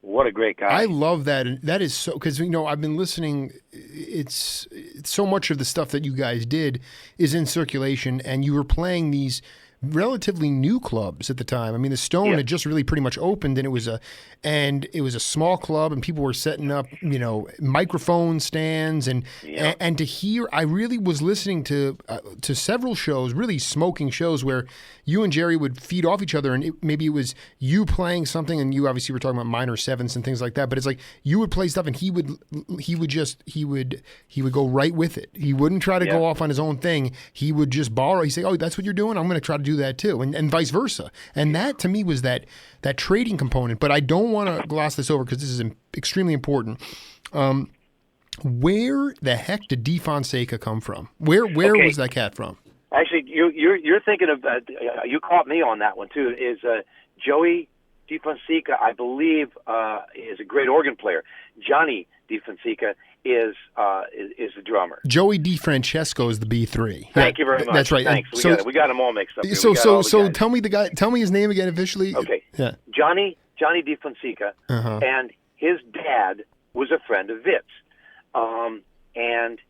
What a great guy. I love that. And that is so, because, I've been listening. It's so much of the stuff that you guys did is in circulation, and you were playing these relatively new clubs at the time. I mean, the Stone had just really pretty much opened, and it was a small club, and people were setting up, microphone stands, and to hear, I really was listening to several shows, really smoking shows, where you and Jerry would feed off each other, and maybe it was you playing something, and you obviously were talking about minor 7ths and things like that, but it's like you would play stuff, and he would go right with it. He wouldn't try to go off on his own thing. He would just borrow. He'd say, "Oh, that's what you're doing? I'm going to try to do that too," and vice versa. And that to me was that trading component. But I don't want to gloss this over, because this is extremely important. Where the heck did DeFonseca come from? Where was that cat from? Actually, you're thinking of you caught me on that one too. Is Joey DeFonseca, I believe, is a great organ player. Johnny DeFonseca is the drummer. Joey DeFrancesco is the B3. Thank you very much. That's right. Thanks. We got them all mixed up here. So tell me his name again officially. Okay. Yeah. Johnny DeFonseca, and his dad was a friend of Vip's, and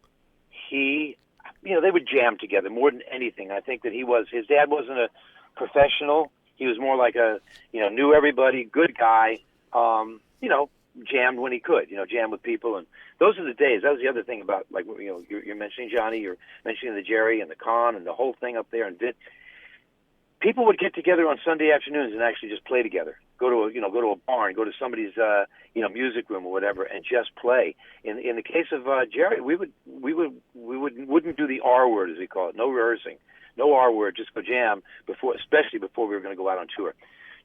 he, they would jam together more than anything. I think that his dad wasn't a professional. He was more like knew everybody, good guy, jammed when he could, jam with people. And those are the days. That was the other thing about, like, you're mentioning Johnny, you're mentioning the Jerry and the Con and the whole thing up there. And people would get together on Sunday afternoons and actually just play together. Go to a barn, go to somebody's, music room or whatever, and just play. In the case of Jerry, we wouldn't do the R word, as we call it. No rehearsing. No R word, just go jam, especially before we were going to go out on tour.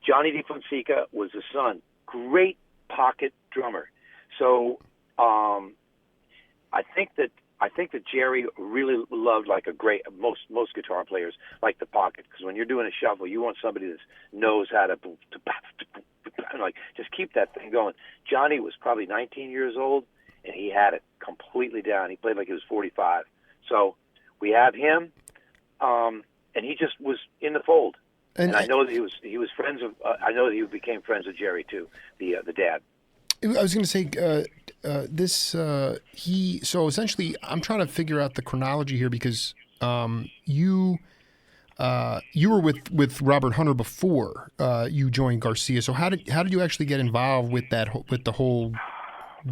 Johnny DeFonseca was the son. Great pocket drummer. So I think that Jerry really loved like most guitar players like the pocket, because when you're doing a shuffle, you want somebody that knows how to like just keep that thing going. Johnny was probably 19 years old, and he had it completely down. He played like he was 45. So we have him, and he just was in the fold. And I know that he was friends of. I know that he became friends with Jerry too, the dad. I was going to say So essentially, I'm trying to figure out the chronology here because you were with Robert Hunter before you joined Garcia. So how did you actually get involved with the whole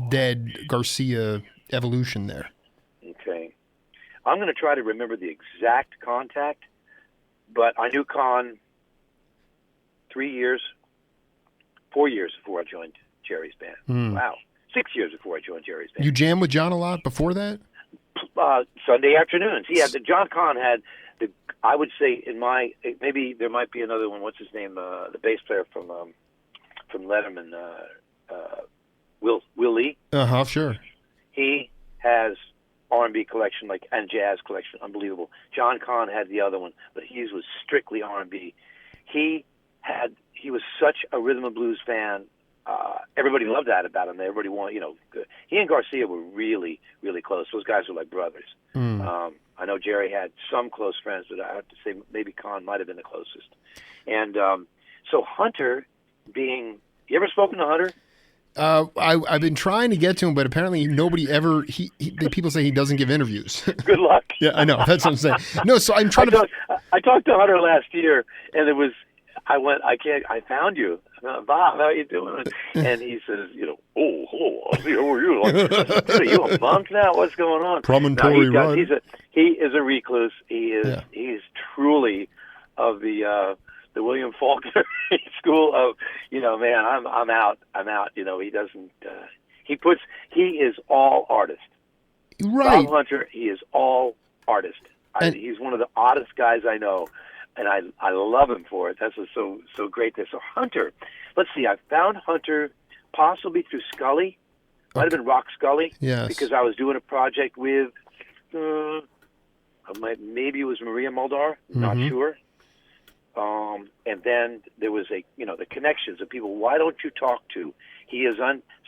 Dead Garcia evolution there? Okay, I'm going to try to remember the exact contact, but I knew Con 4 years before I joined Jerry's band. Wow. 6 years before I joined Jerry's band. You jammed with John a lot before that? Sunday afternoons. Yeah, John Conn had I would say maybe there might be another one. What's his name? The bass player from Letterman, Will Lee. Sure. He has R&B collection and jazz collection, unbelievable. John Conn had the other one, but he was strictly R&B. He was such a rhythm and blues fan. Everybody loved that about him. Everybody wanted, he and Garcia were really, really close. Those guys were like brothers. I know Jerry had some close friends, but I have to say maybe Con might have been the closest. And so Hunter you ever spoken to Hunter? I've been trying to get to him, but apparently nobody ever. People say he doesn't give interviews. Good luck. Yeah, I know. That's what I'm saying. No, so I'm trying I talked to Hunter last year, and I found you. Bob, how you doing? And he says, oh, hello, Ozzie, how are you? Are you a monk now? What's going on? Promontory Run. He is a recluse. He's truly of the William Faulkner school of, man, I'm out. He doesn't. He is all artist. Right. Bob Hunter, he is all artist. He's one of the oddest guys I know. And I love him for it. That's what's so great there. So Hunter, let's see. I found Hunter possibly through Scully. Might have been Rock Scully. Yes. Because I was doing a project with, maybe it was Maria Muldaur. Not sure. And then there was the connections of people. Why don't you talk to?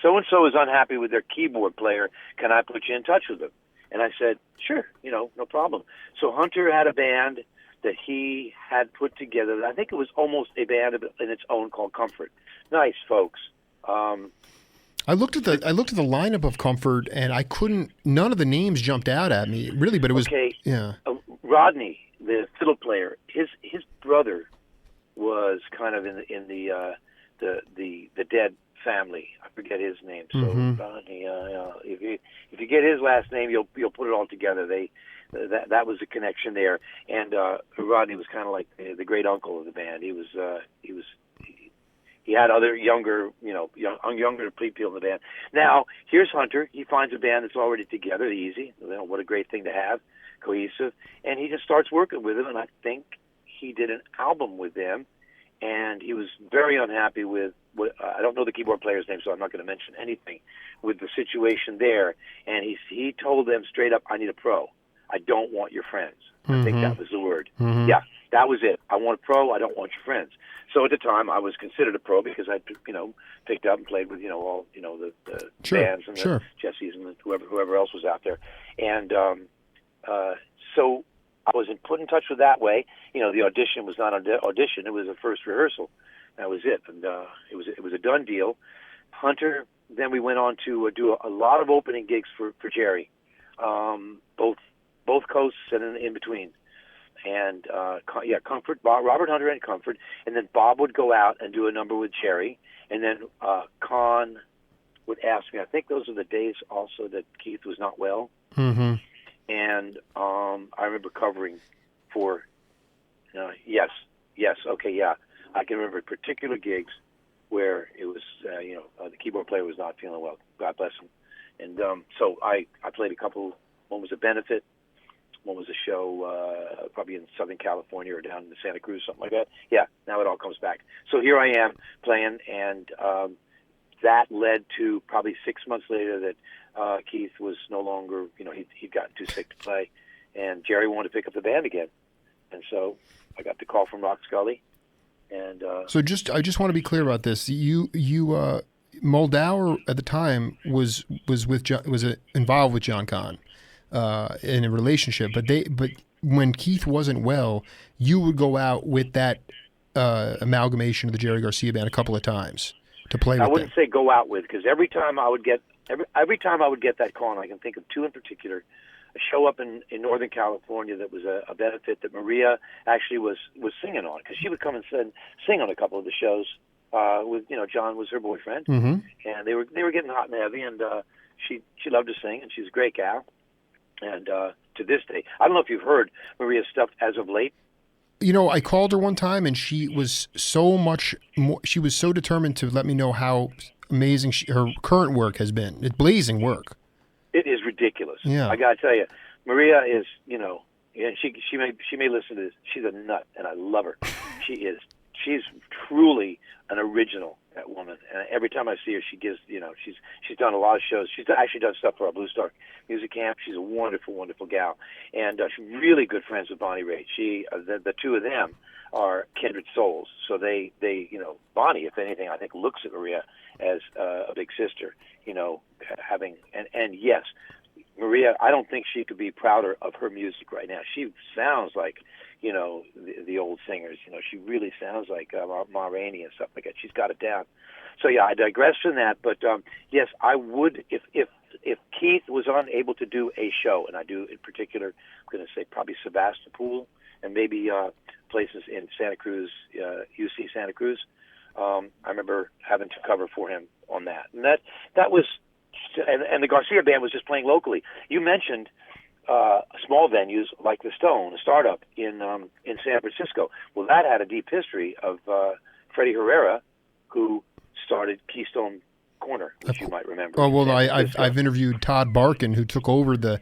So and so is unhappy with their keyboard player. Can I put you in touch with them? And I said, sure. No problem. So Hunter had a band that he had put together. I think it was almost a band in its own called Comfort. Nice folks. I looked at the lineup of Comfort, and none of the names jumped out at me really. But it was yeah. Rodney, the fiddle player, his brother was kind of in the Dead family. I forget his name. So Rodney, if you get his last name, you'll put it all together. That was a connection there, and Rodney was kind of like the great uncle of the band. He had other younger people in the band. Now here's Hunter. He finds a band that's already together, easy. What a great thing to have, cohesive, and he just starts working with them. And I think he did an album with them, and he was very unhappy with. I don't know the keyboard player's name, so I'm not going to mention anything with the situation there. And he told them straight up, "I need a pro. I don't want your friends." I think that was the word. Yeah, that was it. I want a pro. I don't want your friends. So at the time, I was considered a pro because I, picked up and played with, all, the bands and the Jessies and whoever else was out there. And so I was put in touch with that way. The audition was not an audition. It was a first rehearsal. That was it. And it was a done deal. Hunter, then we went on to do a lot of opening gigs for Jerry, both coasts and in between. And Comfort, Robert Hunter and Comfort, and then Bob would go out and do a number with Jerry, and then Con would ask me. I think those are the days also that Keith was not well, and I remember covering for. Yes, okay, yeah, I can remember particular gigs where it was the keyboard player was not feeling well. God bless him, and so I played a couple. One was a benefit. One was a show probably in Southern California or down in Santa Cruz, something like that. Yeah, now it all comes back. So here I am playing, and that led to probably 6 months later that Keith was no longer, he'd gotten too sick to play, and Jerry wanted to pick up the band again, and so I got the call from Rock Scully, and so I just want to be clear about this. You Moldauer at the time was involved with John Cahn in a relationship, but when Keith wasn't well, you would go out with that amalgamation of the Jerry Garcia band a couple of times to play with them. I wouldn't say go out with, because every time I would get that call, and I can think of two in particular, a show up in Northern California that was a benefit that Maria actually was singing on, because she would come and sing on a couple of the shows with John was her boyfriend, mm-hmm. and they were getting hot and heavy, and she loved to sing, and she's a great gal, and to this day, I don't know if you've heard Maria's stuff as of late. I called her one time, and she was so much more. She was so determined to let me know how amazing her current work has been. It's blazing work. It is ridiculous. Yeah, I gotta tell you, Maria is, and she may listen to this. She's a nut, and I love her. She's truly an original, that woman. And every time I see her, she gives, she's done a lot of shows. She's actually done stuff for our Blue Star Music Camp. She's a wonderful, wonderful gal, and she's really good friends with Bonnie Raitt. The two of them are kindred souls. So they, Bonnie, if anything, I think looks at Maria as a big sister. And yes, Maria, I don't think she could be prouder of her music right now. She sounds like, the old singers. She really sounds like Ma Rainey and stuff like that. She's got it down. So yeah, I digress from that. But yes, I would, if Keith was unable to do a show, and I do in particular, I'm going to say probably Sebastopol and maybe places in Santa Cruz, UC Santa Cruz. I remember having to cover for him on that, and that was, and the Garcia band was just playing locally. You mentioned small venues like the Stone, a startup in San Francisco. Well, that had a deep history of Freddie Herrera, who started Keystone Corner, which you might remember. Oh well, I've interviewed Todd Barkin, who took over the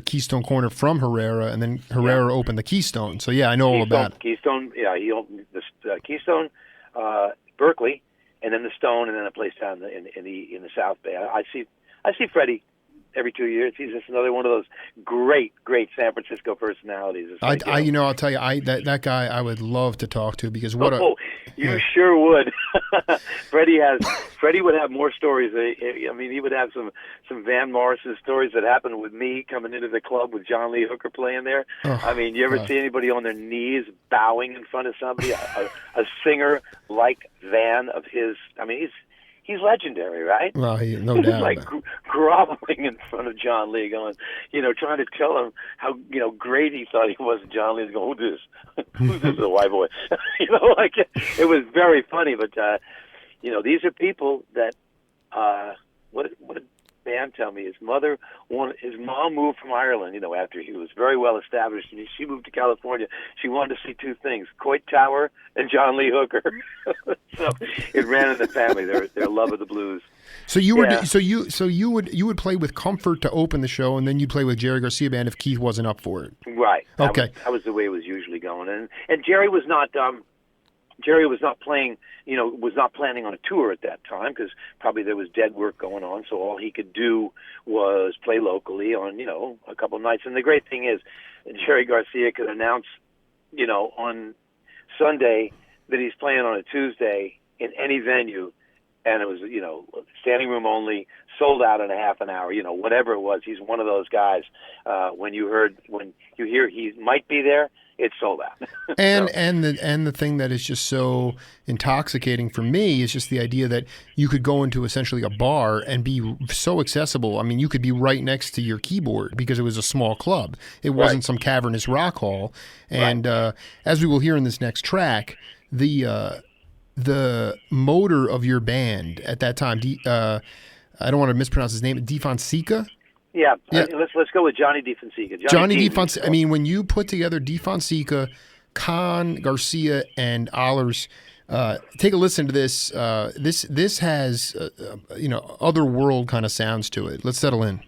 Keystone Corner from Herrera, and then Herrera opened the Keystone. So yeah, I know all about it. Keystone. Yeah, he opened the Keystone, Berkeley, and then the Stone, and then a place down in the South Bay. I see Freddie every 2 years. He's just another one of those great San Francisco personalities. I'll tell you, that guy I would love to talk to, because you sure would. Freddie would have more stories. I mean, he would have some Van Morrison stories that happened with me coming into the club with John Lee Hooker playing there. Oh, I mean, you ever see anybody on their knees bowing in front of somebody? a singer like Van of his, I mean, he's legendary, right? Well, no doubt. Like groveling in front of John Lee, going, trying to tell him how, great he thought he was. And John Lee's going, who's this? Who's this little white boy? It was very funny. But these are people that what did Van tell me? His mom moved from Ireland, after he was very well established, and she moved to California. She wanted to see two things: Coit Tower and John Lee Hooker. So it ran in the family. Their love of the blues. So you would play with Comfort to open the show, and then you'd play with Jerry Garcia band if Keith wasn't up for it. Right. Okay. That was the way it was usually going, and Jerry was not. Jerry was not playing, was not planning on a tour at that time, because probably there was dead work going on. So all he could do was play locally on, a couple of nights. And the great thing is, Jerry Garcia could announce, on Sunday that he's playing on a Tuesday in any venue, and it was, standing room only, sold out in a half an hour, whatever it was. He's one of those guys. When you hear he might be there, it's sold out. and the thing that is just so intoxicating for me is just the idea that you could go into essentially a bar and be so accessible. I mean, you could be right next to your keyboard because it was a small club. It wasn't some cavernous rock hall. And as we will hear in this next track, the motor of your band at that time, I don't want to mispronounce his name, DeFonseca? Yeah. Let's go with Johnny DeFonseca. Johnny DeFonseca. I mean, when you put together DeFonseca, Cahn, Garcia, and Ahlers, take a listen to this. This has other world kind of sounds to it. Let's settle in.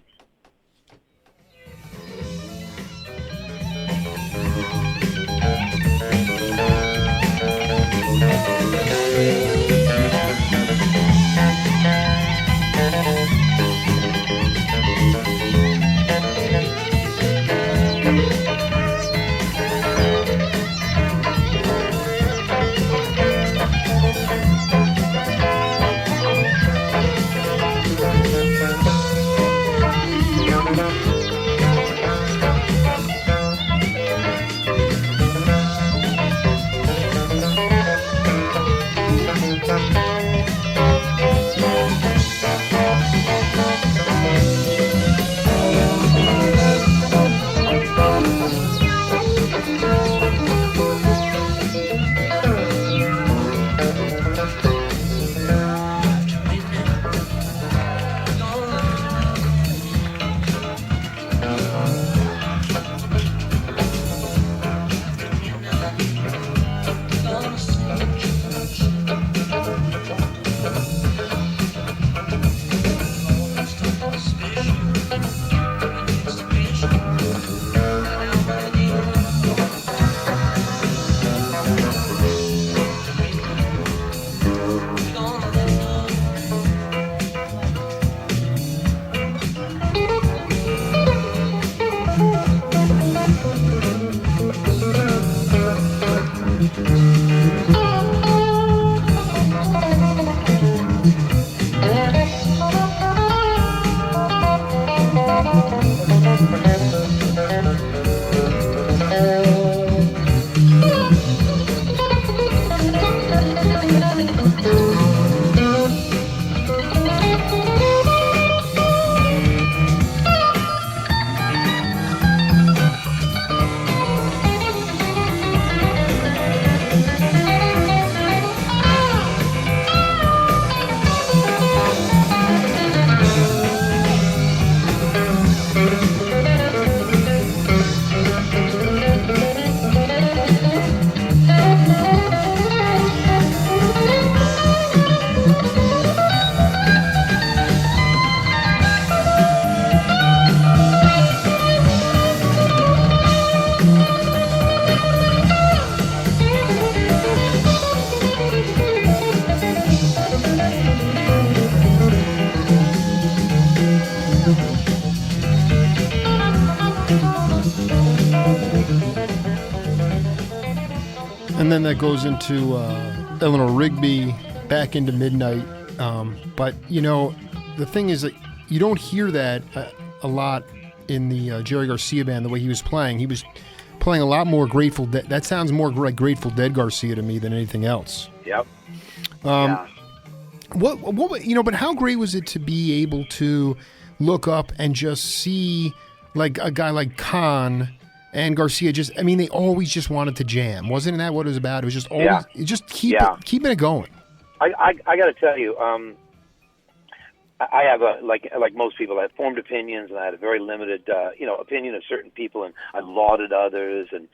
And then that goes into Eleanor Rigby, back into Midnight. But, you know, the thing is that you don't hear that a lot in the Jerry Garcia band, the way he was playing. He was playing a lot more Grateful Dead. That sounds more like Grateful Dead Garcia to me than anything else. Yep. Yeah. What, you know, but how great was it to be able to look up and just see, like, a guy like Khan and Garcia just, I mean, they always just wanted to jam. Wasn't that what it was about? It was just always, just keeping it going. I got to tell you, I have like most people, I have formed opinions, and I had a very limited, opinion of certain people, and I lauded others, and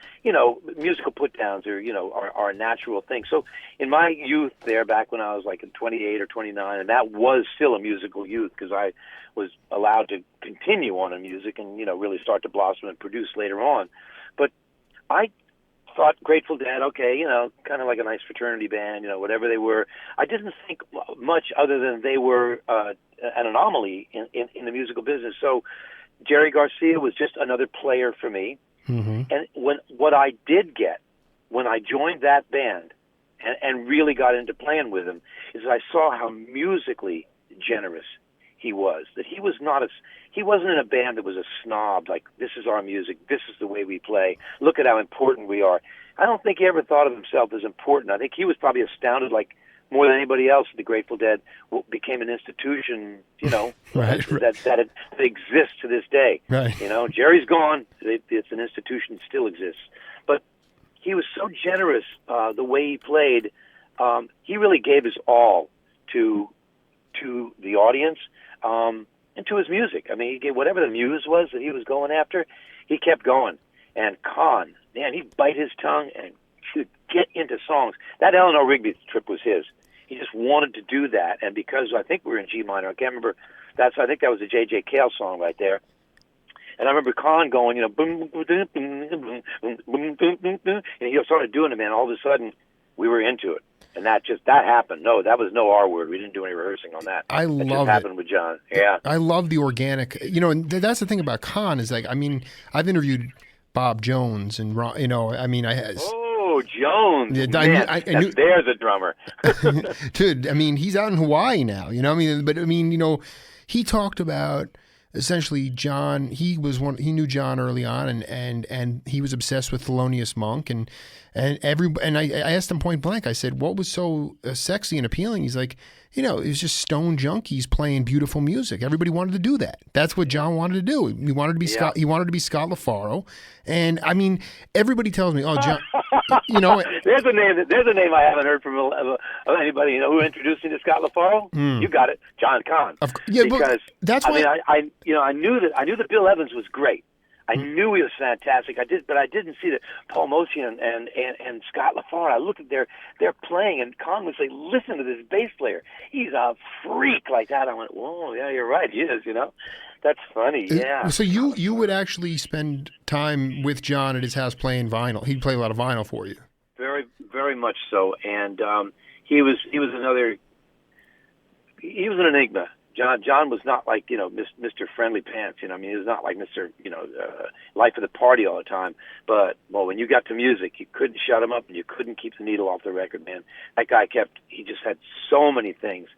musical put downs are a natural thing. So in my youth, there back when I was like 28 or 29, and that was still a musical youth because I was allowed to continue on in music and really start to blossom and produce later on. But I thought Grateful Dead, okay, kind of like a nice fraternity band, whatever they were. I didn't think much other than they were an anomaly in the musical business. So Jerry Garcia was just another player for me. Mm-hmm. And what I did get when I joined that band and really got into playing with him is I saw how musically generous he was. That he wasn't in a band that was a snob, like, this is our music, this is the way we play, look at how important we are. I don't think he ever thought of himself as important. I think he was probably astounded, like more than anybody else, the Grateful Dead became an institution, right. that exists to this day. Right. Jerry's gone. It's an institution that still exists. But he was so generous the way he played. He really gave his all to the audience and to his music. I mean, he gave whatever the muse was that he was going after, he kept going. And Khan, man, he'd bite his tongue and he'd get into songs. That Eleanor Rigby trip was his. He just wanted to do that, and because I think we were in G minor, I can't remember. I think that was a J.J. Cale song right there. And I remember Khan going, boom, boom, boom, boom, boom, boom, boom, boom, and he started doing it, man. All of a sudden, we were into it, and that happened. No, that was no R word. We didn't do any rehearsing on that. I love it. Just happened with John. Yeah, I love the organic. And that's the thing about Khan is, like, I mean, I've interviewed Bob Jones and Oh, Jones. Yeah, man, there's a drummer. Dude, I mean, he's out in Hawaii now, he talked about essentially John. He knew John early on, and he was obsessed with Thelonious Monk, and I asked him point blank. I said, what was so sexy and appealing? He's like, it was just stone junkies playing beautiful music. Everybody wanted to do that. That's what John wanted to do. He wanted to be Scott. He wanted to be Scott LaFaro, and I mean, everybody tells me, oh, John. There's a name I haven't heard from anybody who introduced me to Scott LaFaro. You got it, John Kahn. Because that's why I knew that Bill Evans was great. I knew he was fantastic. But I didn't see that Paul Motian and Scott LaFaro. I looked at their playing, and Kahn would say, "Listen to this bass player. He's a freak like that." I went, "Whoa, yeah, you're right. He is." That's funny. Yeah. So you would actually spend time with John at his house playing vinyl. He'd play a lot of vinyl for you. Very, very much so. And he was an enigma. John was not like Mr. Friendly Pants. He was not like Mr. Life of the Party all the time. But when you got to music, you couldn't shut him up, and you couldn't keep the needle off the record, man. That guy he just had so many things.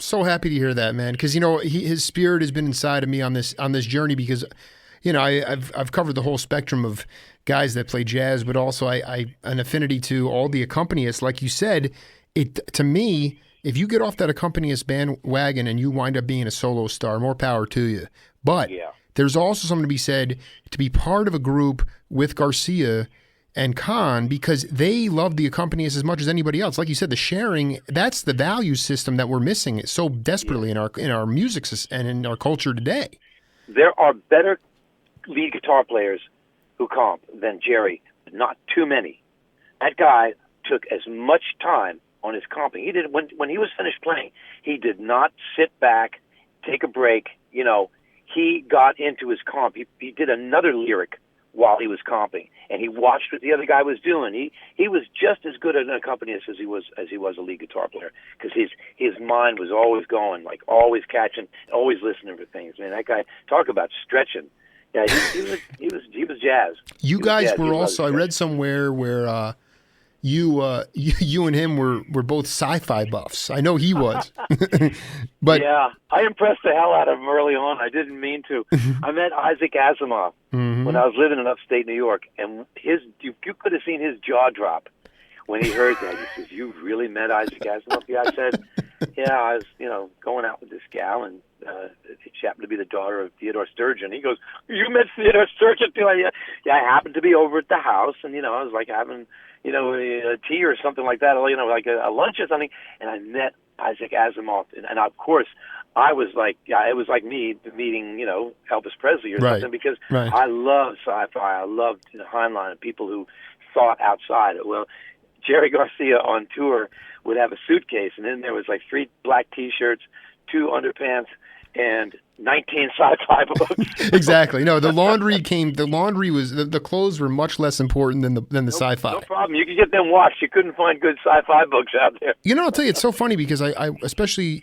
So happy to hear that, man, because his spirit has been inside of me on this journey, because I've covered the whole spectrum of guys that play jazz, but also I an affinity to all the accompanists, like you said. to me, if you get off that accompanist bandwagon and you wind up being a solo star, more power to you. But Yeah. there's also something to be said to be part of a group with Garcia and Khan, because they love the accompanists as much as anybody else. Like you said, the sharing, that's the value system that we're missing so desperately in our music and in our culture today. There are better lead guitar players who comp than Jerry, but not too many. That guy took as much time on his comping. He did when he was finished playing. He did not sit back, take a break. He got into his comp. He did another lyric while he was comping, and he watched what the other guy was doing. He was just as good an accompanist as he was a lead guitar player, because his mind was always going, like always catching, always listening for things. Man, that guy, talk about stretching. Yeah, he was jazz. You guys were also, I read somewhere where you and him were both sci-fi buffs. I know he was. But yeah, I impressed the hell out of him early on. I didn't mean to. I met Isaac Asimov when I was living in upstate New York, and you could have seen his jaw drop when he heard that. He says, "You really met Isaac Asimov?" Yeah, I said, "Yeah, I was, going out with this gal, and she happened to be the daughter of Theodore Sturgeon." He goes, "You met Theodore Sturgeon too?" Yeah, I happened to be over at the house, and I was like having a tea or something like that, like a lunch or something, and I met Isaac Asimov, and of course, I was like, it was like me meeting, Elvis Presley or something, because I loved sci-fi, I loved Heinlein and people who thought outside. Well, Jerry Garcia on tour would have a suitcase, and then there was like 3 black T-shirts, 2 underpants, and 19 sci-fi books. Exactly. No, the laundry was, the clothes were much less important than the sci-fi. No problem. You could get them washed. You couldn't find good sci-fi books out there. I'll tell you, it's so funny because I especially,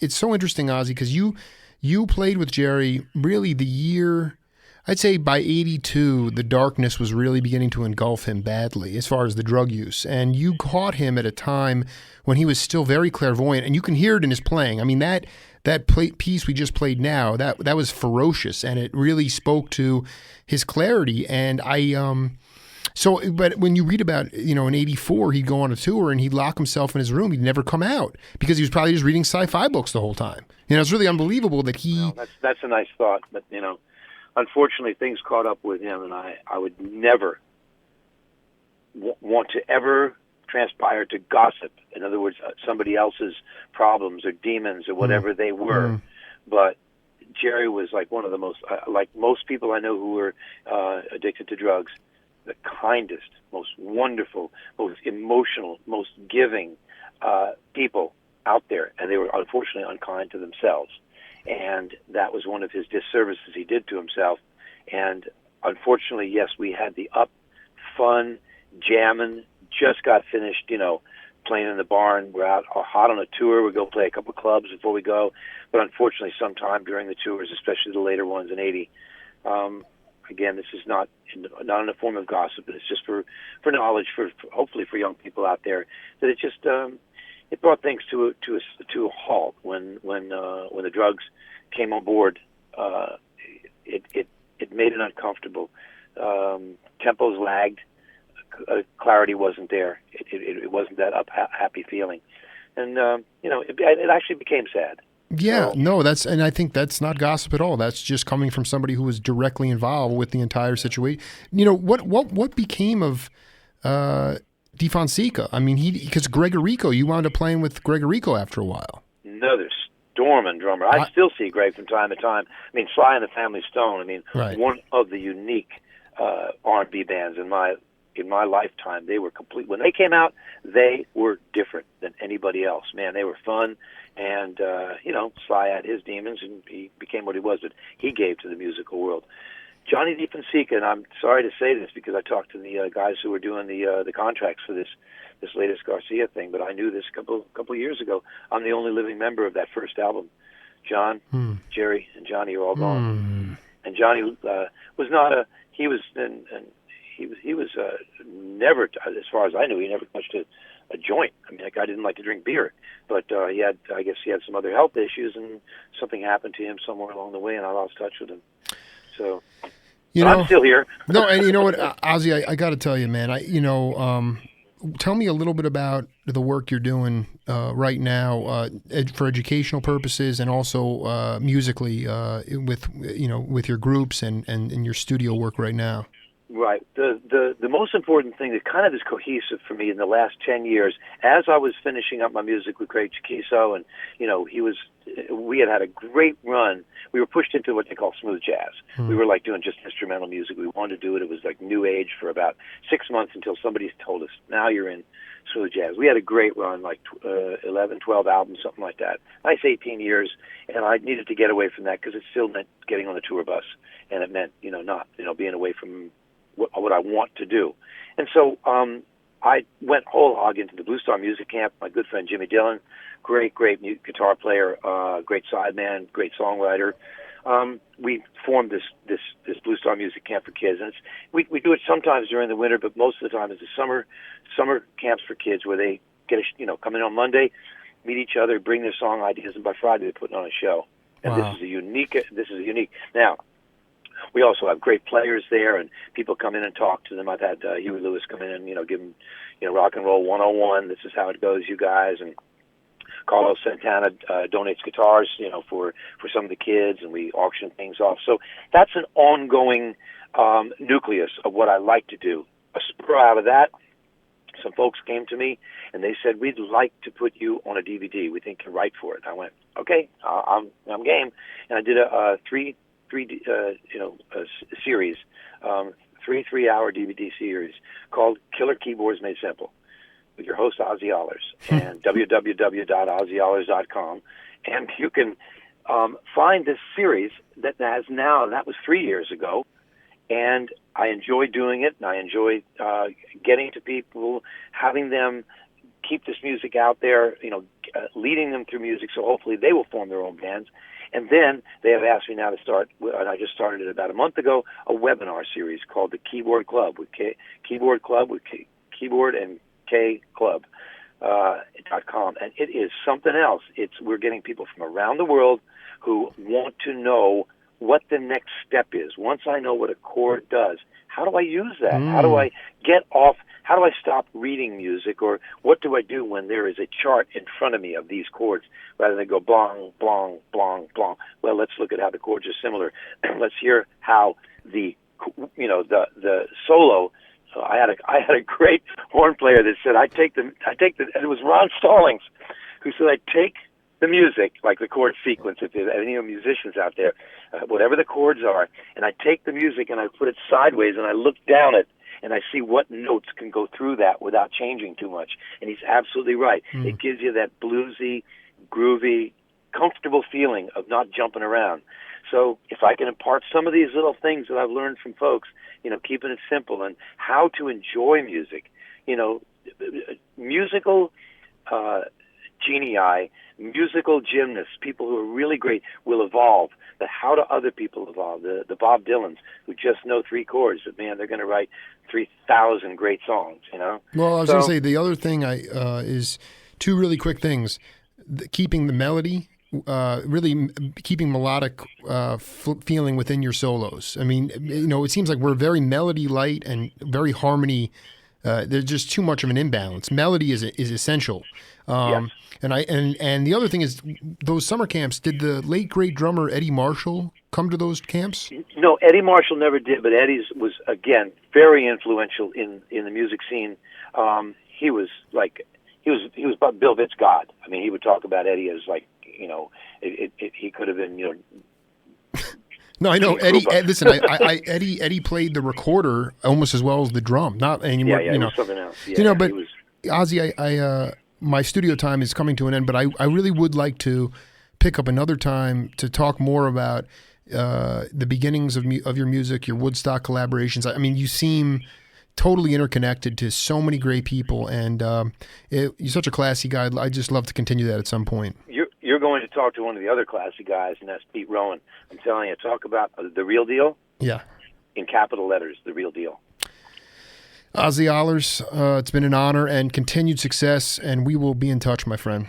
it's so interesting, Ozzie, because you played with Jerry really the year, I'd say by 82, the darkness was really beginning to engulf him badly as far as the drug use. And you caught him at a time when he was still very clairvoyant, and you can hear it in his playing. I mean, that piece we just played now, that was ferocious, and it really spoke to his clarity. And but when you read about, in 84, he'd go on a tour and he'd lock himself in his room. He'd never come out because he was probably just reading sci-fi books the whole time. It's really unbelievable that he... Well, that's a nice thought, but, unfortunately, things caught up with him, and I would never want to ever transpire to gossip. In other words, somebody else's problems or demons or whatever they were. But Jerry was like one of the most, like most people I know who were addicted to drugs, the kindest, most wonderful, most emotional, most giving people out there. And they were unfortunately unkind to themselves. And that was one of his disservices he did to himself. And unfortunately, yes, we had the fun, jamming, just got finished, playing in the barn. We're out hot on a tour. We go play a couple clubs before we go. But unfortunately, sometime during the tours, especially the later ones in 80, again, this is not in a form of gossip, but it's just for knowledge, for hopefully for young people out there, that it just it brought things to a halt when the drugs came on board. It made it uncomfortable. Tempos lagged. Clarity wasn't there. It wasn't that happy feeling, and it actually became sad. Yeah, no, and I think that's not gossip at all. That's just coming from somebody who was directly involved with the entire situation. What became of Di Fonseca? I mean, because Gregorico, you wound up playing with Gregorico after a while. Another storming drummer. I still see Greg from time to time. I mean, Sly and the Family Stone. I mean, one of the unique R&B bands in my lifetime. They were complete. When they came out, they were different than anybody else. Man, they were fun. And, Sly had his demons, and he became what he was, but he gave to the musical world. Johnny Di Fonseca, and I'm sorry to say this because I talked to the guys who were doing the contracts for this latest Garcia thing, but I knew this a couple years ago. I'm the only living member of that first album. John, Jerry, and Johnny are all gone. And Johnny was not a... He was never, as far as I knew, he never touched a joint. I mean, that guy didn't like to drink beer, but I guess he had some other health issues, and something happened to him somewhere along the way, and I lost touch with him. So, I'm still here. No, and you know what, Ozzie, I got to tell you, man, tell me a little bit about the work you're doing right now for educational purposes and also musically with your groups and in your studio work right now. Right. The most important thing that kind of is cohesive for me in the last 10 years, as I was finishing up my music with Craig Chiquiso, and we had a great run. We were pushed into what they call smooth jazz. We were like doing just instrumental music. We wanted to do it. It was like new age for about 6 months until somebody told us, now you're in smooth jazz. We had a great run, like 11, 12 albums, something like that. Nice 18 years, and I needed to get away from that because it still meant getting on a tour bus, and it meant not being away from what I want to do. And so I went whole hog into the Blue Star Music Camp. My good friend Jimmy Dillon, great guitar player, great sideman, great songwriter. We formed this Blue Star Music Camp for kids, and we do it sometimes during the winter, but most of the time it's a summer camps for kids where they get come in on Monday, meet each other, bring their song ideas, and by Friday they're putting on a show. And Wow. This is a unique. Now, we also have great players there, and people come in and talk to them. I've had Huey Lewis come in and give them rock and roll 101. This is how it goes, you guys. And Carlos Santana donates guitars, for some of the kids, and we auction things off. So that's an ongoing nucleus of what I like to do. A spur out of that, some folks came to me and they said, we'd like to put you on a DVD. We think you're right for it. I went, okay, I'm game, and I did a series, 3-hour DVD series called Killer Keyboards Made Simple, with your host Ozzie Ahlers, and www.ozzieahlers.com, and you can find this series that was 3 years ago, and I enjoy doing it, and I enjoy getting to people, having them keep this music out there, leading them through music, so hopefully they will form their own bands. And then they have asked me now to start, and I just started it about a month ago, a webinar series called the Keyboard Club, with Keyboard and K Club .com, and it is something else. We're getting people from around the world who want to know what the next step is. Once I know what a chord does, how do I use that? How do I get off? How do I stop reading music? Or what do I do when there is a chart in front of me of these chords rather than go blong, blong, blong, blong? Well, let's look at how the chords are similar. Let's hear how the solo. So I had a great horn player that said, and it was Ron Stallings, who said, I take the music, like the chord sequence, if there's any musicians out there, whatever the chords are, and I take the music and I put it sideways and I look down it and I see what notes can go through that without changing too much. And he's absolutely right. It gives you that bluesy, groovy, comfortable feeling of not jumping around. So if I can impart some of these little things that I've learned from folks, keeping it simple and how to enjoy music, musical genii, musical gymnasts, people who are really great will evolve. But how do other people evolve? The Bob Dylans, who just know 3 chords, but man, they're going to write 3,000 great songs, Well, I was going to say the other thing is 2 really quick things. Keeping the melody, really keeping melodic feeling within your solos. I mean, it seems like we're very melody light and very harmony. There's just too much of an imbalance. Melody is essential. Yes. And the other thing is those summer camps. Did the late great drummer Eddie Marshall come to those camps? No, Eddie Marshall never did, but Eddie's was again very influential in the music scene. He was about Bill Vitt's God. I mean, he would talk about Eddie as like he could have been No, I know Eddie. Listen, Eddie played the recorder almost as well as the drum. Not anymore. It was something else. Yeah, but Ozzie, my studio time is coming to an end, but I really would like to pick up another time to talk more about the beginnings of your music, your Woodstock collaborations. I mean, you seem totally interconnected to so many great people, and you're such a classy guy. I just love to continue that at some point. You're going to talk to one of the other classy guys, and that's Pete Rowan. I'm telling you, talk about the real deal. Yeah. In capital letters, the real deal. Ozzie Ahlers, it's been an honor and continued success, and we will be in touch, my friend.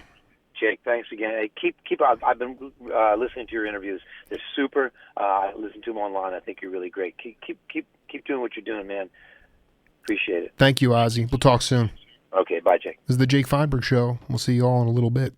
Jake, thanks again. Hey, keep. I've been listening to your interviews. They're super. I listen to them online. I think you're really great. Keep doing what you're doing, man. Appreciate it. Thank you, Ozzie. We'll talk soon. Okay, bye, Jake. This is the Jake Feinberg Show. We'll see you all in a little bit.